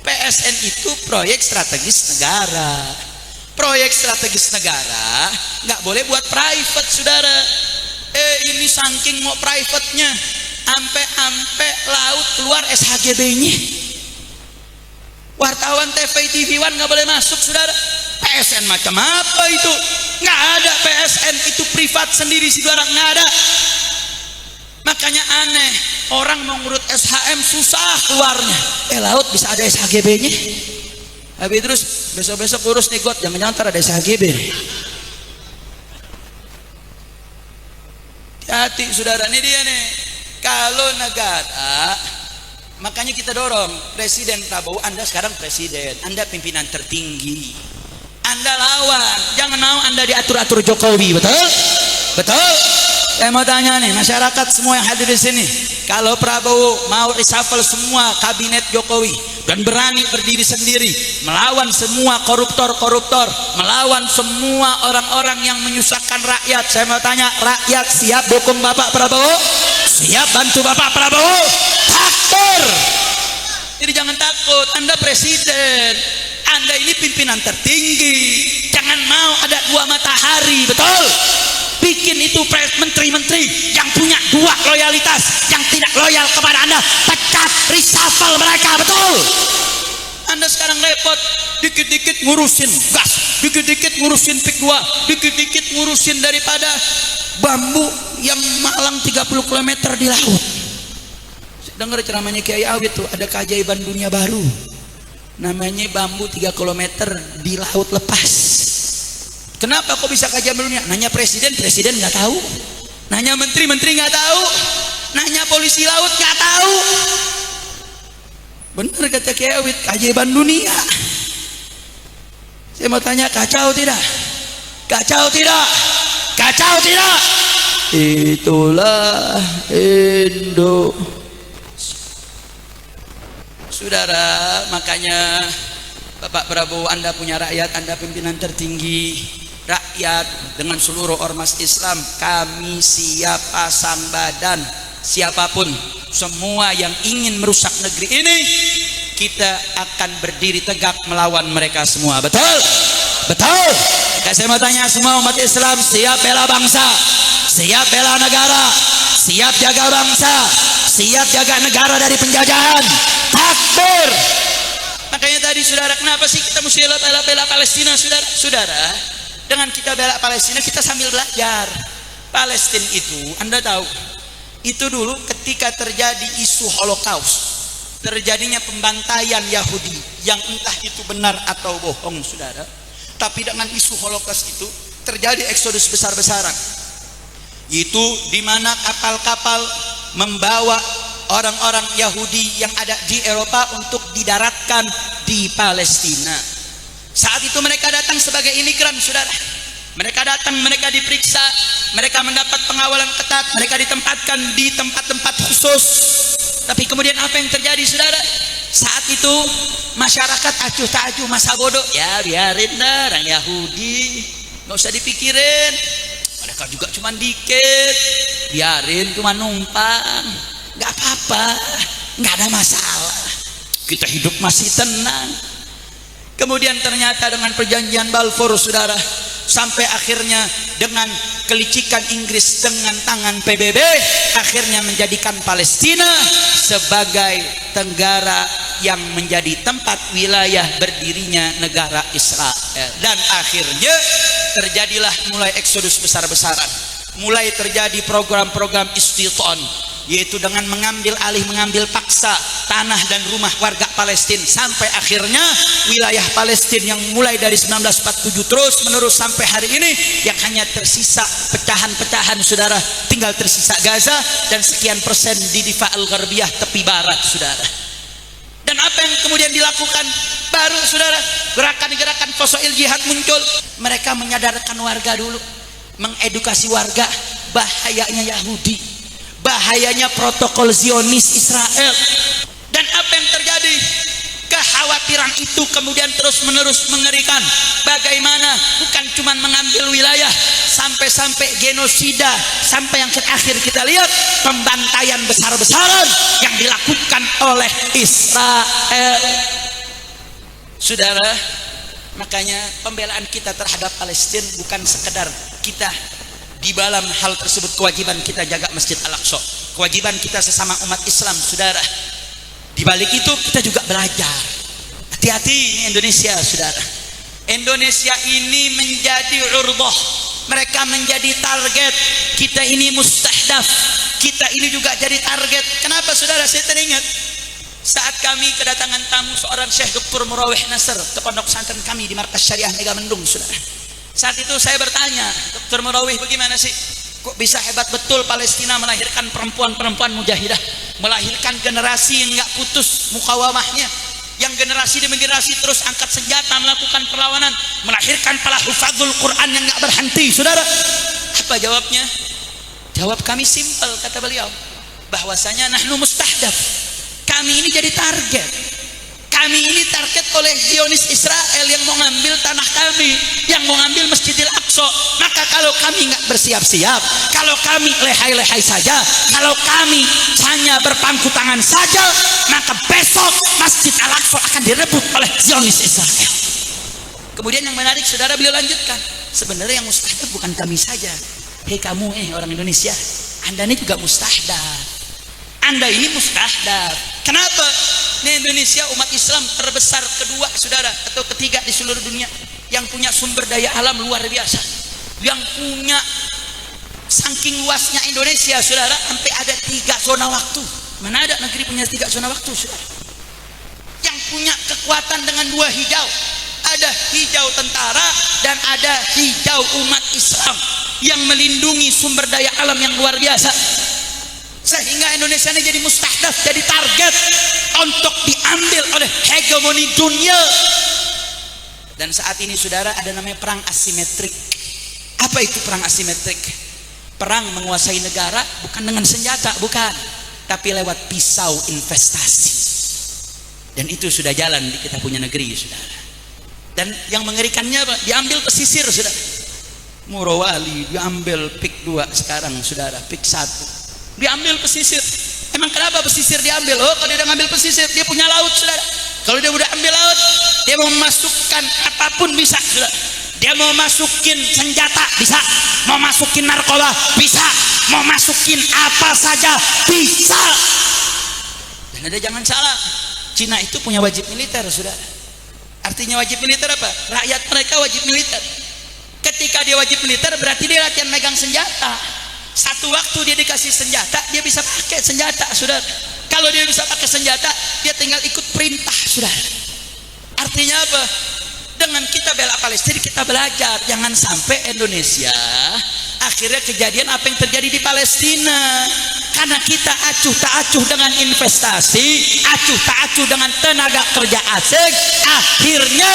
PSN itu proyek strategis negara. Proyek strategis negara nggak boleh buat private saudara. Ini saking mau private-nya ampe laut keluar SHGB-nya. Wartawan TV TV One nggak boleh masuk saudara. PSN macam apa itu? Nggak ada. PSN itu privat sendiri saudara, nggak ada. Makanya aneh, orang mau ngurut SHM susah keluarnya. Laut bisa ada SHGB-nya. Habis terus besok-besok urus nih God, jangan-jangan ntar ada SHGB. Hati saudara, ini dia nih. Kalau negara, makanya kita dorong Presiden Prabowo, Anda sekarang presiden, Anda pimpinan tertinggi, Anda lawan, jangan mau Anda diatur-atur Jokowi, betul? Betul? Saya mau tanya nih masyarakat semua yang hadir di sini, kalau Prabowo mau reshuffle semua kabinet Jokowi dan berani berdiri sendiri melawan semua koruptor, melawan semua orang-orang yang menyusahkan rakyat, saya mau tanya, rakyat siap dukung Bapak Prabowo? Siap bantu Bapak Prabowo? Takbir. Jadi jangan takut, Anda presiden, Anda ini pimpinan tertinggi, jangan mau ada 2 matahari, betul? Bikin itu menteri-menteri yang punya 2 loyalitas, yang tidak loyal kepada Anda, pecat, reshuffle mereka, betul? Anda sekarang repot, dikit-dikit ngurusin gas, dikit-dikit ngurusin PIK 2, dikit-dikit ngurusin daripada bambu yang malang 30 km di laut. Saya dengar ceramahnya Kiai Awit tuh, ada keajaiban dunia baru, namanya bambu 3 km di laut lepas. Kenapa kok bisa kajian dunia? Nanya presiden nggak tahu. Nanya menteri nggak tahu. Nanya polisi laut nggak tahu. Benar kata Kiai Awit, keajaiban dunia. Saya mau tanya, kacau tidak? Kacau tidak? Kacau tidak? Itulah Indo. Saudara, makanya Bapak Prabowo, Anda punya rakyat, Anda pimpinan tertinggi. Rakyat dengan seluruh ormas Islam, kami siap pasang badan. Siapapun, semua yang ingin merusak negeri ini, kita akan berdiri tegak melawan mereka semua. Betul? Betul? Saya mau tanya semua umat Islam, siap bela bangsa, siap bela negara, siap jaga bangsa, siap jaga negara dari penjajahan. Takbir. Makanya tadi saudara, kenapa sih kita mesti bela Palestina saudara? Saudara, dengan kita bela Palestina, kita sambil belajar. Palestina itu, Anda tahu, itu dulu ketika terjadi isu Holocaust, terjadinya pembantaian Yahudi, yang entah itu benar atau bohong saudara, tapi dengan isu Holocaust itu terjadi eksodus besar-besaran. Itu di mana kapal-kapal membawa orang-orang Yahudi yang ada di Eropa untuk didaratkan di Palestina. Saat itu mereka datang sebagai imigran saudara. Mereka datang, mereka diperiksa, mereka mendapat pengawalan ketat, mereka ditempatkan di tempat-tempat khusus. Tapi kemudian apa yang terjadi saudara? Saat itu masyarakat acuh tak acuh, masa bodoh, ya biarin dah orang Yahudi, nggak usah dipikirin, mereka juga cuma dikit, biarin cuma numpang, nggak apa-apa, nggak ada masalah, kita hidup masih tenang. Kemudian ternyata dengan perjanjian Balfour saudara, sampai akhirnya dengan kelicikan Inggris dengan tangan PBB, akhirnya menjadikan Palestina sebagai negara yang menjadi tempat wilayah berdirinya negara Israel. Dan akhirnya terjadilah mulai eksodus besar-besaran, mulai terjadi program-program istiton, yaitu dengan mengambil paksa tanah dan rumah warga Palestina, sampai akhirnya wilayah Palestina yang mulai dari 1947 terus menerus sampai hari ini yang hanya tersisa pecahan-pecahan, saudara, tinggal tersisa Gaza dan sekian persen di Difa al-Gharbiyah, tepi barat, saudara. Dan apa yang kemudian dilakukan? Baru, saudara, gerakan-gerakan Fosoil Jihad muncul. Mereka menyadarkan warga dulu, mengedukasi warga bahayanya Yahudi, bahayanya protokol Zionis Israel. Dan apa yang terjadi? Kekhawatiran itu kemudian terus-menerus mengerikan. Bagaimana bukan cuma mengambil wilayah, sampai-sampai genosida, sampai yang terakhir kita lihat pembantaian besar-besaran yang dilakukan oleh Israel. Saudara, makanya pembelaan kita terhadap Palestina bukan sekedar kita di dalam hal tersebut kewajiban kita jaga Masjid Al-Aqsa, kewajiban kita sesama umat Islam, saudara. Di balik itu kita juga belajar. Hati-hati ini Indonesia, saudara. Indonesia ini menjadi urdah, mereka menjadi target. Kita ini mustahdaf, kita ini juga jadi target. Kenapa, saudara? Saya teringat saat kami kedatangan tamu seorang Syekh Dr. Murawih Nasr ke pondok pesantren kami di Markas Syariah Megamendung, saudara. Saat itu saya bertanya, Dr. Murawih, bagaimana sih kok bisa hebat betul Palestina melahirkan perempuan-perempuan mujahidah, melahirkan generasi yang nggak putus mukawamahnya, yang generasi demi generasi terus angkat senjata melakukan perlawanan, melahirkan para hufadzul Quran yang nggak berhenti, saudara. Apa jawabnya? Jawab kami simpel, kata beliau, bahwasanya nahnu mustahdaf, kami ini jadi target. Kami ini target oleh Zionis Israel yang mau ngambil tanah kami, yang mau ngambil Masjidil Aqsa. Maka kalau kami nggak bersiap-siap, kalau kami lehai-lehai saja, kalau kami hanya berpangku tangan saja, maka besok Masjid Al-Aqsa akan direbut oleh Zionis Israel. Kemudian yang menarik, saudara, beliau lanjutkan, sebenarnya yang mustahdaf bukan kami saja. Hei kamu orang Indonesia, Anda ini juga mustahdaf. Anda ini mustahdaf. Kenapa? Ini Indonesia umat Islam terbesar kedua, saudara, atau ketiga di seluruh dunia, yang punya sumber daya alam luar biasa, yang punya saking luasnya Indonesia, saudara, sampai ada 3 zona waktu. Mana ada negeri punya 3 zona waktu, saudara? Yang punya kekuatan dengan 2 hijau, ada hijau tentara dan ada hijau umat Islam yang melindungi sumber daya alam yang luar biasa. Sehingga Indonesia ini jadi mustahdaf, jadi target untuk diambil oleh hegemoni dunia. Dan saat ini, saudara, ada namanya perang asimetrik. Apa itu perang asimetrik? Perang menguasai negara bukan dengan senjata, bukan, tapi lewat pisau investasi. Dan itu sudah jalan di kita punya negeri, saudara. Dan yang mengerikannya apa? Diambil pesisir, saudara. Morowali diambil PIK 2 sekarang, saudara, PIK 1 diambil pesisir. Emang kenapa pesisir diambil? Oh, kalau dia udah ngambil pesisir, dia punya laut, saudara. Kalau dia udah ambil laut, dia mau memasukkan apapun bisa, saudara. Dia mau masukin senjata bisa, mau masukin narkoba bisa, mau masukin apa saja bisa. Dan ada, jangan salah, Cina itu punya wajib militer, saudara. Artinya wajib militer apa? Rakyat mereka wajib militer. Ketika dia wajib militer, berarti dia latihan megang senjata. Satu waktu dia dikasih senjata, dia bisa pakai senjata, saudara. Kalau dia bisa pakai senjata, dia tinggal ikut perintah, saudara. Artinya apa? Dengan kita bela Palestina, kita belajar jangan sampai Indonesia akhirnya kejadian apa yang terjadi di Palestina. Karena kita acuh tak acuh dengan investasi, acuh tak acuh dengan tenaga kerja asing, akhirnya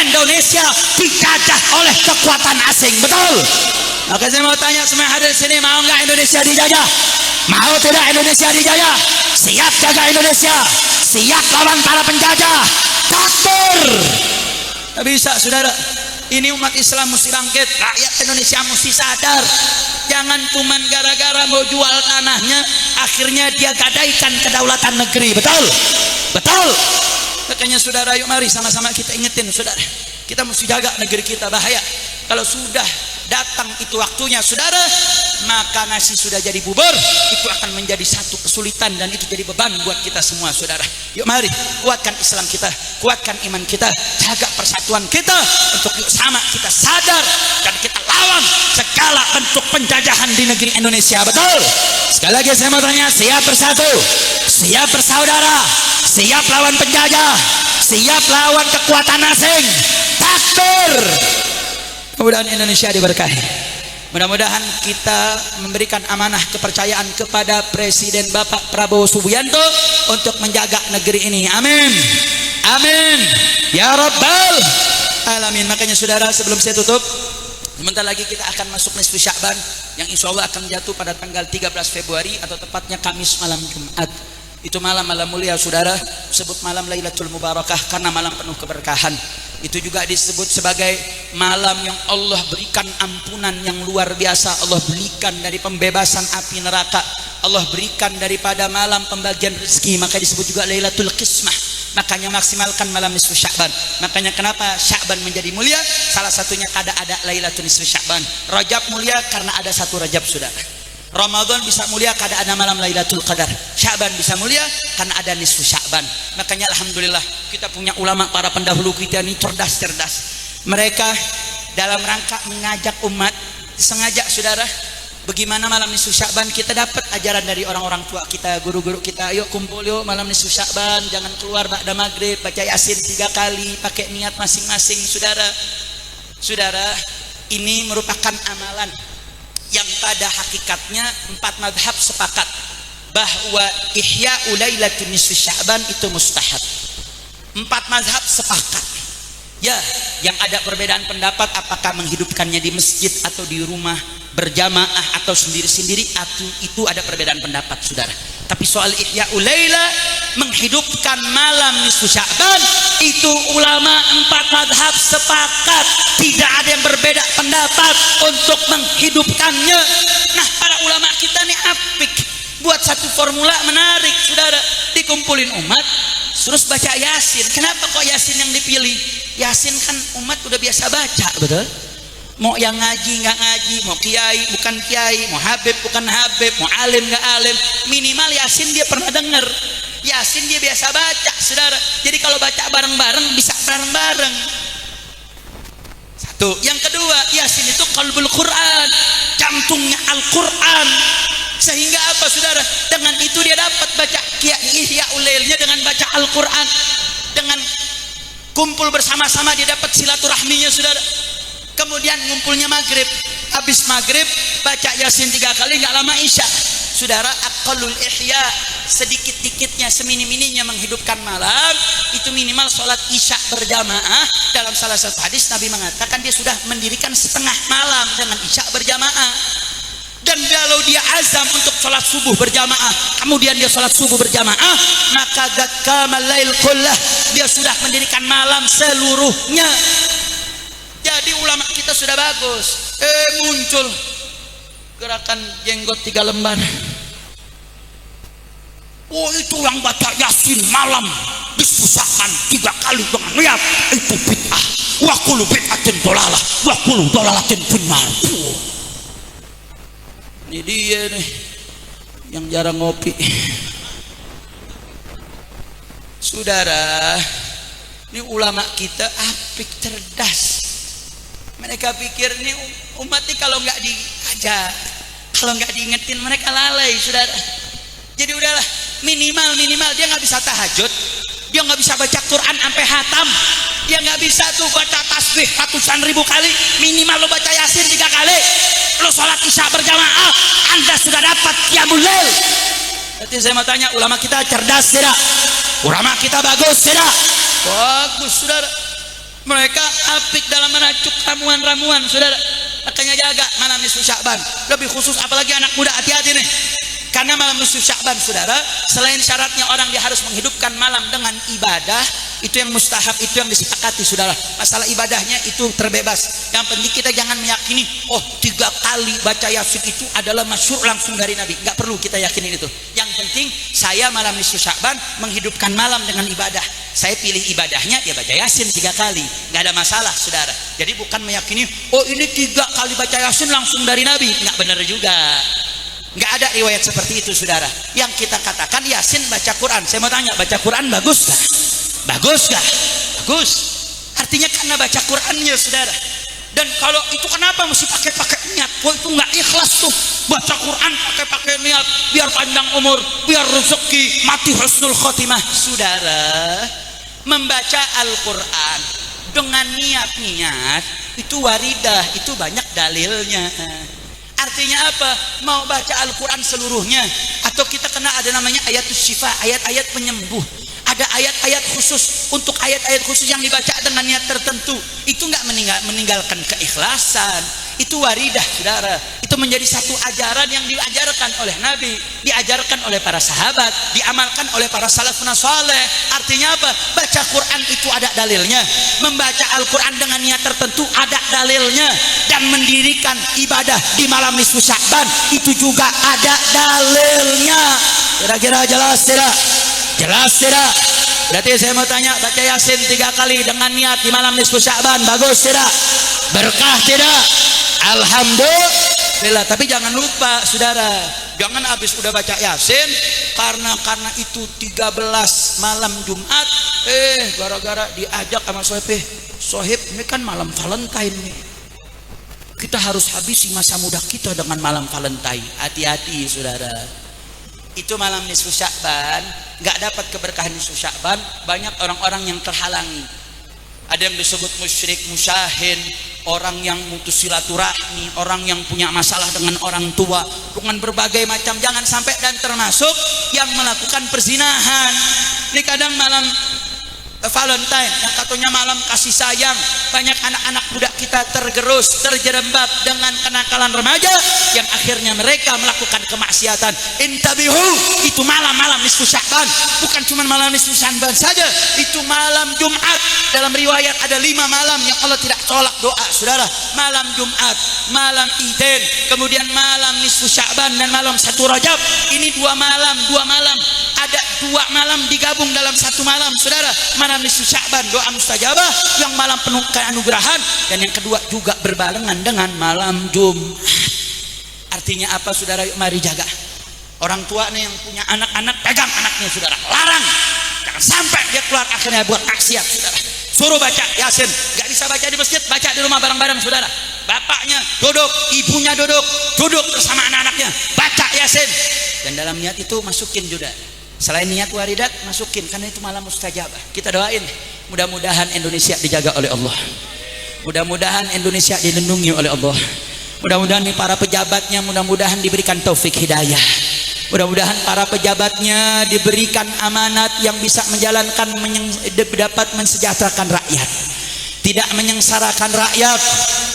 Indonesia dijajah oleh kekuatan asing. Betul? Maka saya mau tanya semua hadir sini, mau nggak Indonesia dijajah? Mau tidak Indonesia dijajah? Siap jaga Indonesia, siap lawan para penjajah. Takbir! Nggak bisa, saudara. Ini umat Islam mesti bangkit, rakyat Indonesia mesti sadar. Jangan cuman gara-gara mau jual tanahnya, akhirnya dia gadaikan kedaulatan negeri. Betul? Betul? Makanya, saudara, yuk mari sama-sama kita ingetin, saudara. Kita mesti jaga negeri kita, bahaya. Kalau sudah datang itu waktunya saudara, maka nasi sudah jadi bubur, itu akan menjadi satu kesulitan dan itu jadi beban buat kita semua saudara. Yuk mari kuatkan Islam kita, kuatkan iman kita, jaga persatuan kita, untuk yuk sama kita sadar dan kita lawan segala bentuk penjajahan di negeri Indonesia. Betul? Sekali lagi saya mau tanya, siap bersatu, siap bersaudara, siap lawan penjajah, siap lawan kekuatan asing? Takbir! Mudah-mudahan Indonesia diberkahi. Mudah-mudahan kita memberikan amanah kepercayaan kepada Presiden Bapak Prabowo Subianto untuk menjaga negeri ini. Amin. Amin. Ya Rabbal Alamin. Makanya saudara, sebelum saya tutup, sebentar lagi kita akan masuk nisfu Sya'ban yang insya Allah akan jatuh pada tanggal 13 Februari atau tepatnya Kamis malam Jumat. Itu malam-malam mulia saudara, disebut malam Lailatul Mubarakah karena malam penuh keberkahan. Itu juga disebut sebagai malam yang Allah berikan ampunan yang luar biasa. Allah berikan dari pembebasan api neraka, Allah berikan daripada malam pembagian rezeki, maka disebut juga Lailatul Qismah. Makanya maksimalkan malam nisfu Sya'ban. Makanya kenapa Sya'ban menjadi mulia? Salah satunya kada ada Lailatul nisfu Sya'ban. Rajab mulia karena ada satu Rajab saudara. Ramadan bisa mulia karena ada malam Lailatul Qadar. Sya'ban bisa mulia karena ada nisfu Sya'ban. Makanya alhamdulillah kita punya ulama, para pendahulu kita ini cerdas-cerdas. Mereka dalam rangka mengajak umat, sengaja saudara, bagaimana malam nisfu Sya'ban kita dapat ajaran dari orang-orang tua kita, guru-guru kita. Yuk kumpul yuk malam nisfu Sya'ban, jangan keluar ba'da maghrib, baca Yasin 3 kali, pakai niat masing-masing saudara. Saudara, ini merupakan amalan yang pada hakikatnya 4 madhab sepakat bahwa ihya'u lailatul nisfi Sya'ban itu mustahab. 4 mazhab sepakat. Ya, yang ada perbedaan pendapat apakah menghidupkannya di masjid atau di rumah berjamaah atau sendiri-sendiri, itu ada perbedaan pendapat saudara. Tapi soal ihya'u laila, menghidupkan malam nisfu Sya'ban, itu ulama 4 mazhab sepakat, tidak ada yang berbeda pendapat untuk menghidupkannya. Nah, para ulama kita nih apik buat satu formula menarik saudara, dikumpulin umat terus baca Yasin. Kenapa kok Yasin yang dipilih? Yasin kan umat udah biasa baca, betul? Mau yang ngaji nggak ngaji, mau kiai bukan kiai, mau habib bukan habib, mau alim nggak alim, minimal Yasin dia pernah dengar, Yasin dia biasa baca saudara. Jadi kalau baca bareng-bareng bisa bareng-bareng. Satu. Yang kedua, Yasin itu qalbul Quran, jantungnya Al-Quran. Sehingga apa saudara? Dengan itu dia dapat baca Ihya'ul Lailnya dengan baca Al-Quran. Dengan kumpul bersama-sama dia dapat silaturahminya saudara. Kemudian ngumpulnya maghrib, habis maghrib baca Yasin 3 kali, nggak lama Isya saudara. Aqallul ihya, sedikit-dikitnya semini-mininya menghidupkan malam itu minimal sholat Isya berjamaah. Dalam salah satu hadis Nabi mengatakan dia sudah mendirikan setengah malam dengan Isya berjamaah. Dan kalau dia azam untuk sholat subuh berjamaah, kemudian dia sholat subuh berjamaah, maka gakamal lail kullah, dia sudah mendirikan malam seluruhnya. Jadi ulama kita sudah bagus. Muncul gerakan jenggot 3 lembar. Oh, itu yang baca Yasin malam disusahkan 3 kali dengan niat, itu bid'ah. Wa kullu bid'atin dolalah, wa kullu dolalatin finnar. Ini dia nih yang jarang ngopi saudara. Ini ulama kita apik, cerdas. Mereka pikir nih umat ini kalau nggak diajar, kalau nggak diingetin mereka lalai saudara. Jadi udahlah, minimal dia nggak bisa tahajud, dia nggak bisa baca Quran sampai hatam, dia nggak bisa tuh baca tasbih ratusan ribu kali. Minimal lo baca Yasin 3 kali, lo sholat Isya berjamaah, Anda sudah dapat qiyamul lail. Berarti saya mau tanya, ulama kita cerdas tidak? Ulama kita bagus tidak? Bagus saudara. Mereka apik dalam meracuk ramuan-ramuan saudara. Makanya jaga malam nisfu Sya'ban, lebih khusus apalagi anak muda, hati-hati nih. Karena malam nisfu Sya'ban saudara, selain syaratnya orang dia harus menghidupkan malam dengan ibadah, itu yang mustahab, itu yang disepakati saudara. Masalah ibadahnya itu terbebas. Yang penting kita jangan meyakini, oh 3 kali baca Yasin itu adalah masyhur langsung dari Nabi. Nggak perlu kita yakinin itu. Yang penting saya malam nisfu Sya'ban menghidupkan malam dengan ibadah. Saya pilih ibadahnya, ya baca Yasin 3 kali, nggak ada masalah saudara. Jadi bukan meyakini, oh ini 3 kali baca Yasin langsung dari Nabi, nggak benar juga. Nggak ada riwayat seperti itu saudara. Yang kita katakan Yasin baca Quran. Saya mau tanya, baca Quran bagus gak? Bagus gak? Bagus. Artinya karena baca Qurannya saudara. Dan kalau itu kenapa mesti pakai niat? Wah itu nggak ikhlas tuh. Baca Quran pakai niat, biar panjang umur, biar rezeki, mati husnul khotimah. Saudara, membaca Al-Quran dengan niat-niat itu waridah, itu banyak dalilnya. Artinya apa? Mau baca Al-Quran seluruhnya, atau kita kenal ada namanya ayatus syifa, ayat-ayat penyembuh. Ada ayat-ayat khusus, untuk ayat-ayat khusus yang dibaca dengan niat tertentu. Itu nggak meninggalkan keikhlasan. Itu waridah saudara. Itu menjadi satu ajaran yang diajarkan oleh Nabi, diajarkan oleh para sahabat, diamalkan oleh para salafun saleh. Artinya apa? Baca Quran itu ada dalilnya. Membaca Al-Quran dengan niat tertentu ada dalilnya. Dan mendirikan ibadah di malam nisfu Sya'ban itu juga ada dalilnya. Kira-kira jelas tidak? Jelas tidak? Berarti saya mau tanya, baca Yasin 3 kali dengan niat di malam nisfu Sya'ban bagus tidak? Berkah tidak? Alhamdulillah. Tapi jangan lupa saudara, jangan habis udah baca Yasin karena itu 13 malam Jumat, gara-gara diajak sama sohib, ini kan malam Valentine nih, kita harus habisi masa muda kita dengan malam Valentine. Hati-hati saudara. Itu malam nisfu Sya'ban, nggak dapat keberkahan nisfu Sya'ban. Banyak orang-orang yang terhalangi. Ada yang disebut musyrik, musyahin, orang yang mutus silaturahmi, orang yang punya masalah dengan orang tua, dengan berbagai macam. Jangan sampai, dan termasuk yang melakukan perzinahan. Ini kadang malam Valentine yang katanya malam kasih sayang, banyak anak-anak muda kita tergerus, terjerembab dengan kenakalan remaja yang akhirnya mereka melakukan kemaksiatan. Intabihu, itu malam-malam nisfu Sya'ban, bukan cuma malam nisfu Sya'ban saja, itu malam Jumat. Dalam riwayat ada 5 malam yang Allah tidak tolak doa saudara. Malam Jumat, malam Idin, kemudian malam nisfu Sya'ban, dan malam 1 Rajab. Ini 2 malam, ada 2 malam digabung dalam 1 malam saudara. Malam nisfu Sya'ban doa mustajabah, yang malam penuh keanugerahan, dan yang kedua juga berbarengan dengan malam Jumat. Artinya apa saudara? Yuk mari jaga. Orang tua nih yang punya anak-anak, pegang anaknya saudara, larang jangan sampai dia keluar akhirnya buat maksiat saudara. Suruh baca Yasin, gak bisa baca di masjid, baca di rumah bareng-bareng saudara. Bapaknya duduk, ibunya duduk bersama anak-anaknya, baca Yasin. Dan dalam niat itu masukin juga, selain niat waridat, masukin, karena itu malam mustajabah. Kita doain, mudah-mudahan Indonesia dijaga oleh Allah, mudah-mudahan Indonesia dilindungi oleh Allah, mudah-mudahan para pejabatnya mudah-mudahan diberikan taufik hidayah, mudah-mudahan para pejabatnya diberikan amanat yang bisa menjalankan, dapat mensejahterakan rakyat, tidak menyengsarakan rakyat.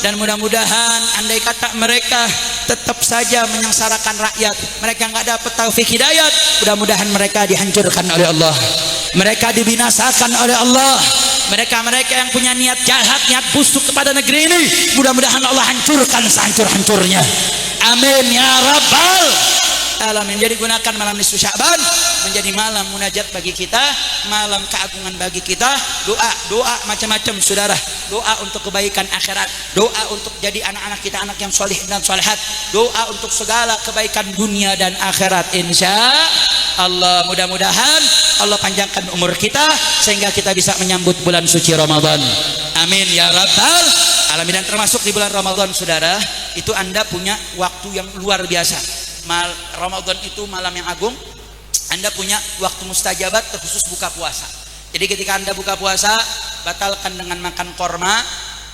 Dan mudah-mudahan andai kata mereka tetap saja menyengsarakan rakyat, mereka nggak dapat taufik hidayat, mudah-mudahan mereka dihancurkan oleh Allah, mereka dibinasakan oleh Allah. Mereka-mereka yang punya niat jahat, niat busuk kepada negeri ini, mudah-mudahan Allah hancurkan sehancur-hancurnya. Amin ya rabbal alamin. Jadi gunakan malam nisfu Sya'ban menjadi malam munajat bagi kita, malam keagungan bagi kita. Doa macam-macam saudara. Doa untuk kebaikan akhirat, doa untuk jadi anak-anak kita anak yang soleh dan solehat, doa untuk segala kebaikan dunia dan akhirat insya Allah. Mudah-mudahan Allah panjangkan umur kita sehingga kita bisa menyambut bulan suci Ramadan. Amin ya rabbal alamin. Dan termasuk di bulan Ramadan saudara, itu Anda punya waktu yang luar biasa. Ramadan itu malam yang agung. Anda punya waktu mustajabat terkhusus buka puasa. Jadi ketika Anda buka puasa, batalkan dengan makan korma,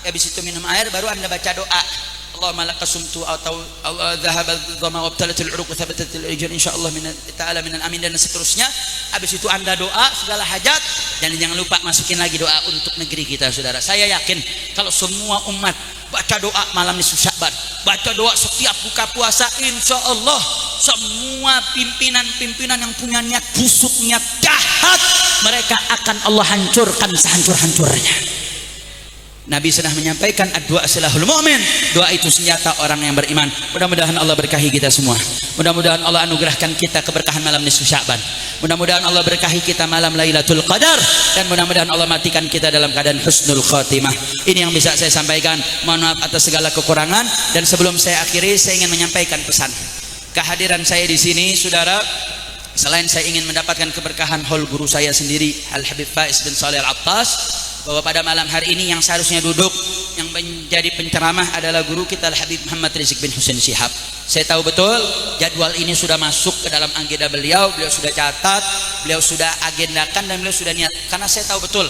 habis itu minum air, baru Anda baca doa. Allahumma laka sumtu atau dhahaba dhama wa abtalatil uruq wa thabatatil rijal insyaallah ta'ala minal amin, dan seterusnya. Habis itu Anda doa segala hajat, dan jangan lupa masukin lagi doa untuk negeri kita saudara. Saya yakin kalau semua umat baca doa malam nisfu Sya'ban, baca doa setiap buka puasa, insya Allah semua pimpinan-pimpinan yang punya niat busuk, niat jahat, mereka akan Allah hancurkan sehancur-hancurnya. Nabi sudah menyampaikan ad-du'a silahul mu'min. Doa itu senjata orang yang beriman. Mudah-mudahan Allah berkahi kita semua. Mudah-mudahan Allah anugerahkan kita keberkahan malam nisfu Sya'ban. Mudah-mudahan Allah berkahi kita malam Lailatul Qadar, dan mudah-mudahan Allah matikan kita dalam keadaan husnul khotimah. Ini yang bisa saya sampaikan. Mohon maaf atas segala kekurangan, dan sebelum saya akhiri saya ingin menyampaikan pesan. Kehadiran saya di sini, saudara, selain saya ingin mendapatkan keberkahan haul guru saya sendiri Al Habib Faiz bin Shalih Al Attas, bahwa pada malam hari ini yang seharusnya duduk yang menjadi penceramah adalah guru kita Al Habib Muhammad Rizik bin Husain Shihab. Saya tahu betul jadwal ini sudah masuk ke dalam agenda beliau sudah catat, beliau sudah agendakan, dan beliau sudah niat. Karena saya tahu betul,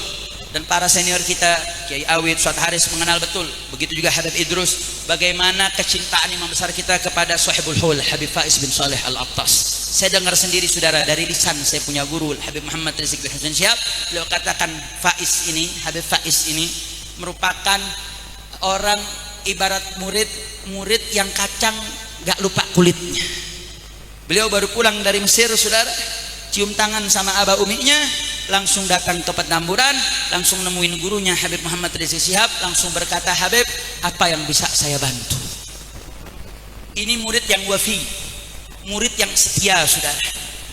dan para senior kita Kiai Awid, Suat Haris mengenal betul, begitu juga Habib Idrus, bagaimana kecintaan imam besar kita kepada Sahibul Haul Habib Faiz bin Shalih Al Attas. Saya dengar sendiri saudara dari lisan saya punya guru Habib Muhammad Rizik bin Husain Shihab, beliau katakan Faiz ini, Habib Faiz ini merupakan orang ibarat murid yang kacang gak lupa kulitnya. Beliau baru pulang dari Mesir saudara, cium tangan sama abah uminya, langsung datang ke Petamburan, langsung nemuin gurunya Habib Muhammad Rizik Shihab, langsung berkata, Habib, apa yang bisa saya bantu? Ini murid yang wafi, murid yang setia saudara,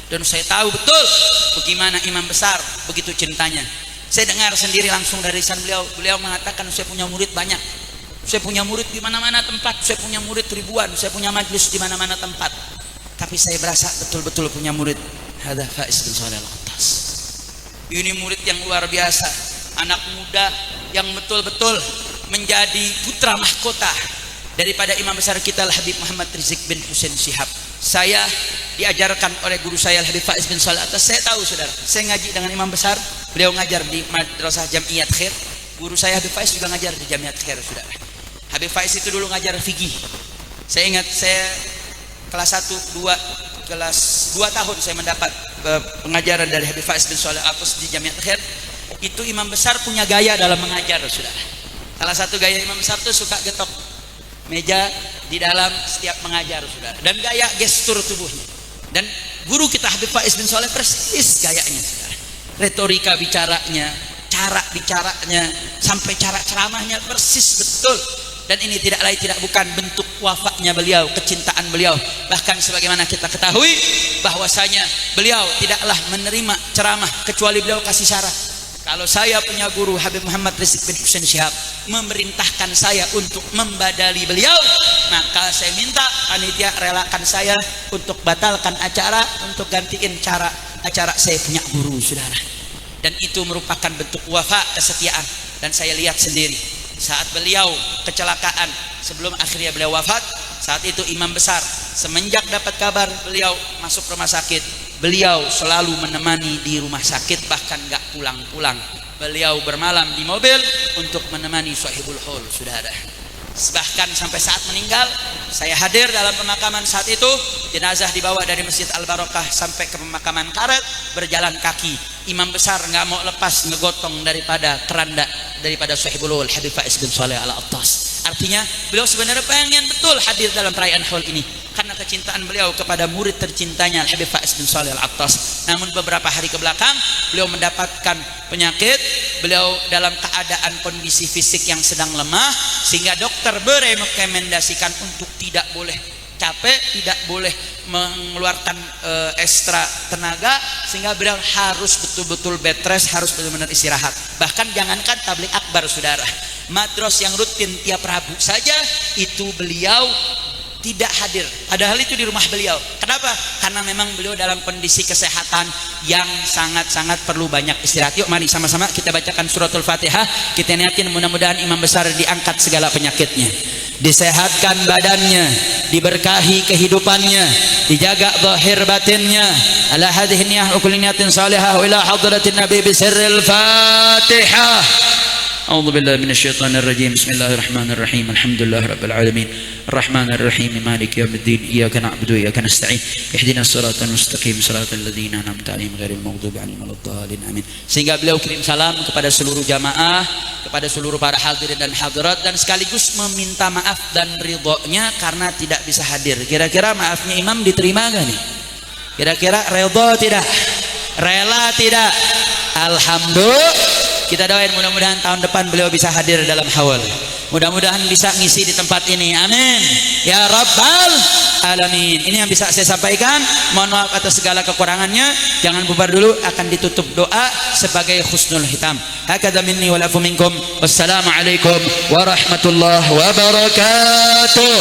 dan saya tahu betul bagaimana imam besar begitu cintanya. Saya dengar sendiri langsung dari lisan beliau mengatakan, saya punya murid banyak, saya punya murid di mana-mana tempat, saya punya murid ribuan, saya punya majlis di mana-mana tempat, tapi saya berasa betul-betul punya murid Hadza Faiz bin Shalih Al Attas. Ini murid yang luar biasa, anak muda yang betul-betul menjadi putra mahkota daripada imam besar kita Al Habib Muhammad Rizik bin Husain Shihab. Saya diajarkan oleh guru saya Al Habib Faiz bin Shalih Al Attas. Saya tahu saudara, saya ngaji dengan imam besar, beliau ngajar di Madrasah Jamiat Khair. Guru saya Habib Faiz juga ngajar di Jamiat Khair saudara. Habib Faiz itu dulu ngajar fikih. Saya ingat, saya kelas 1, 2 tahun saya mendapat pengajaran dari Habib Faiz bin Shalih Al Attas di Jamiat Khair. Itu imam besar punya gaya dalam mengajar saudara. Salah satu gaya imam besar itu suka getok meja di dalam setiap mengajar saudara, dan gaya gestur tubuhnya. Dan guru kita Habib Faiz bin Shalih persis gayanya saudara. Retorika bicaranya, cara bicaranya, sampai cara ceramahnya persis betul. Dan ini tidak lain tidak bukan bentuk wafaknya beliau, kecintaan beliau. Bahkan sebagaimana kita ketahui bahwasanya beliau tidaklah menerima ceramah kecuali beliau kasih syarat. Kalau saya punya guru Habib Muhammad Rizik bin Husain Shihab memerintahkan saya untuk membadali beliau, maka saya minta panitia relakan saya untuk batalkan acara, untuk gantiin acara saya punya guru saudara. Dan itu merupakan bentuk wafa, kesetiaan. Dan saya lihat sendiri saat beliau kecelakaan, sebelum akhirnya beliau wafat, saat itu imam besar semenjak dapat kabar beliau masuk rumah sakit, beliau selalu menemani di rumah sakit, bahkan gak pulang-pulang. Beliau bermalam di mobil untuk menemani Sahibul Haul saudara. Bahkan sampai saat meninggal, saya hadir dalam pemakaman saat itu. Jenazah dibawa dari Masjid Al Barokah sampai ke pemakaman Karet, berjalan kaki. Imam besar nggak mau lepas ngegotong daripada keranda daripada Sahibul Haul Habib Faiz bin Shalih Al Attas. Artinya beliau sebenarnya pengen betul hadir dalam perayaan haul ini karena kecintaan beliau kepada murid tercintanya Al Habib Faiz bin Shalih Al Attas. Namun beberapa hari ke belakang beliau mendapatkan penyakit, beliau dalam keadaan kondisi fisik yang sedang lemah, sehingga dokter merekomendasikan untuk tidak boleh capek, tidak boleh mengeluarkan ekstra tenaga, sehingga beliau harus betul-betul bed rest, harus benar-benar istirahat. Bahkan jangankan tablik akbar saudara, madros yang rutin tiap Rabu saja itu beliau tidak hadir, padahal itu di rumah beliau. Kenapa? Karena memang beliau dalam kondisi kesehatan yang sangat-sangat perlu banyak istirahat. Yuk mari sama-sama kita bacakan suratul Fatihah. Kita niatin mudah-mudahan imam besar diangkat segala penyakitnya, disehatkan badannya, diberkahi kehidupannya, dijaga zahir batinnya. Ala hadhihi niyah wa kulli niyatin salihah wa ila hadratin nabi bisirril Fatihah. A'udzu billahi minasyaitonir rajim. Bismillahirrahmanirrahim. Alhamdulillah rabbil alamin. Arrahmanir rahim. Maliki yaumiddin. Iyyaka na'budu wa iyyaka nasta'in. Ihdinas siratal mustaqim, siratal ladzina an'amta 'alaihim ghairil maghdubi 'alaihim waladdallin. Amin. Sehingga beliau kirim salam kepada seluruh jamaah, kepada seluruh para hadirin dan hadirat, dan sekaligus meminta maaf dan ridhonya karena tidak bisa hadir. Kira-kira maafnya imam diterima enggak nih? Kira-kira ridho tidak? Rela tidak? Alhamdulillah. Kita doain mudah-mudahan tahun depan beliau bisa hadir dalam haul. Mudah-mudahan bisa ngisi di tempat ini. Amin. Ya Rabbal Alamin. Ini yang bisa saya sampaikan. Mohon maaf atas segala kekurangannya. Jangan bubar dulu, akan ditutup doa sebagai husnul hitam. Hakadha minni wa lafu minkum. Wassalamualaikum warahmatullahi wabarakatuh.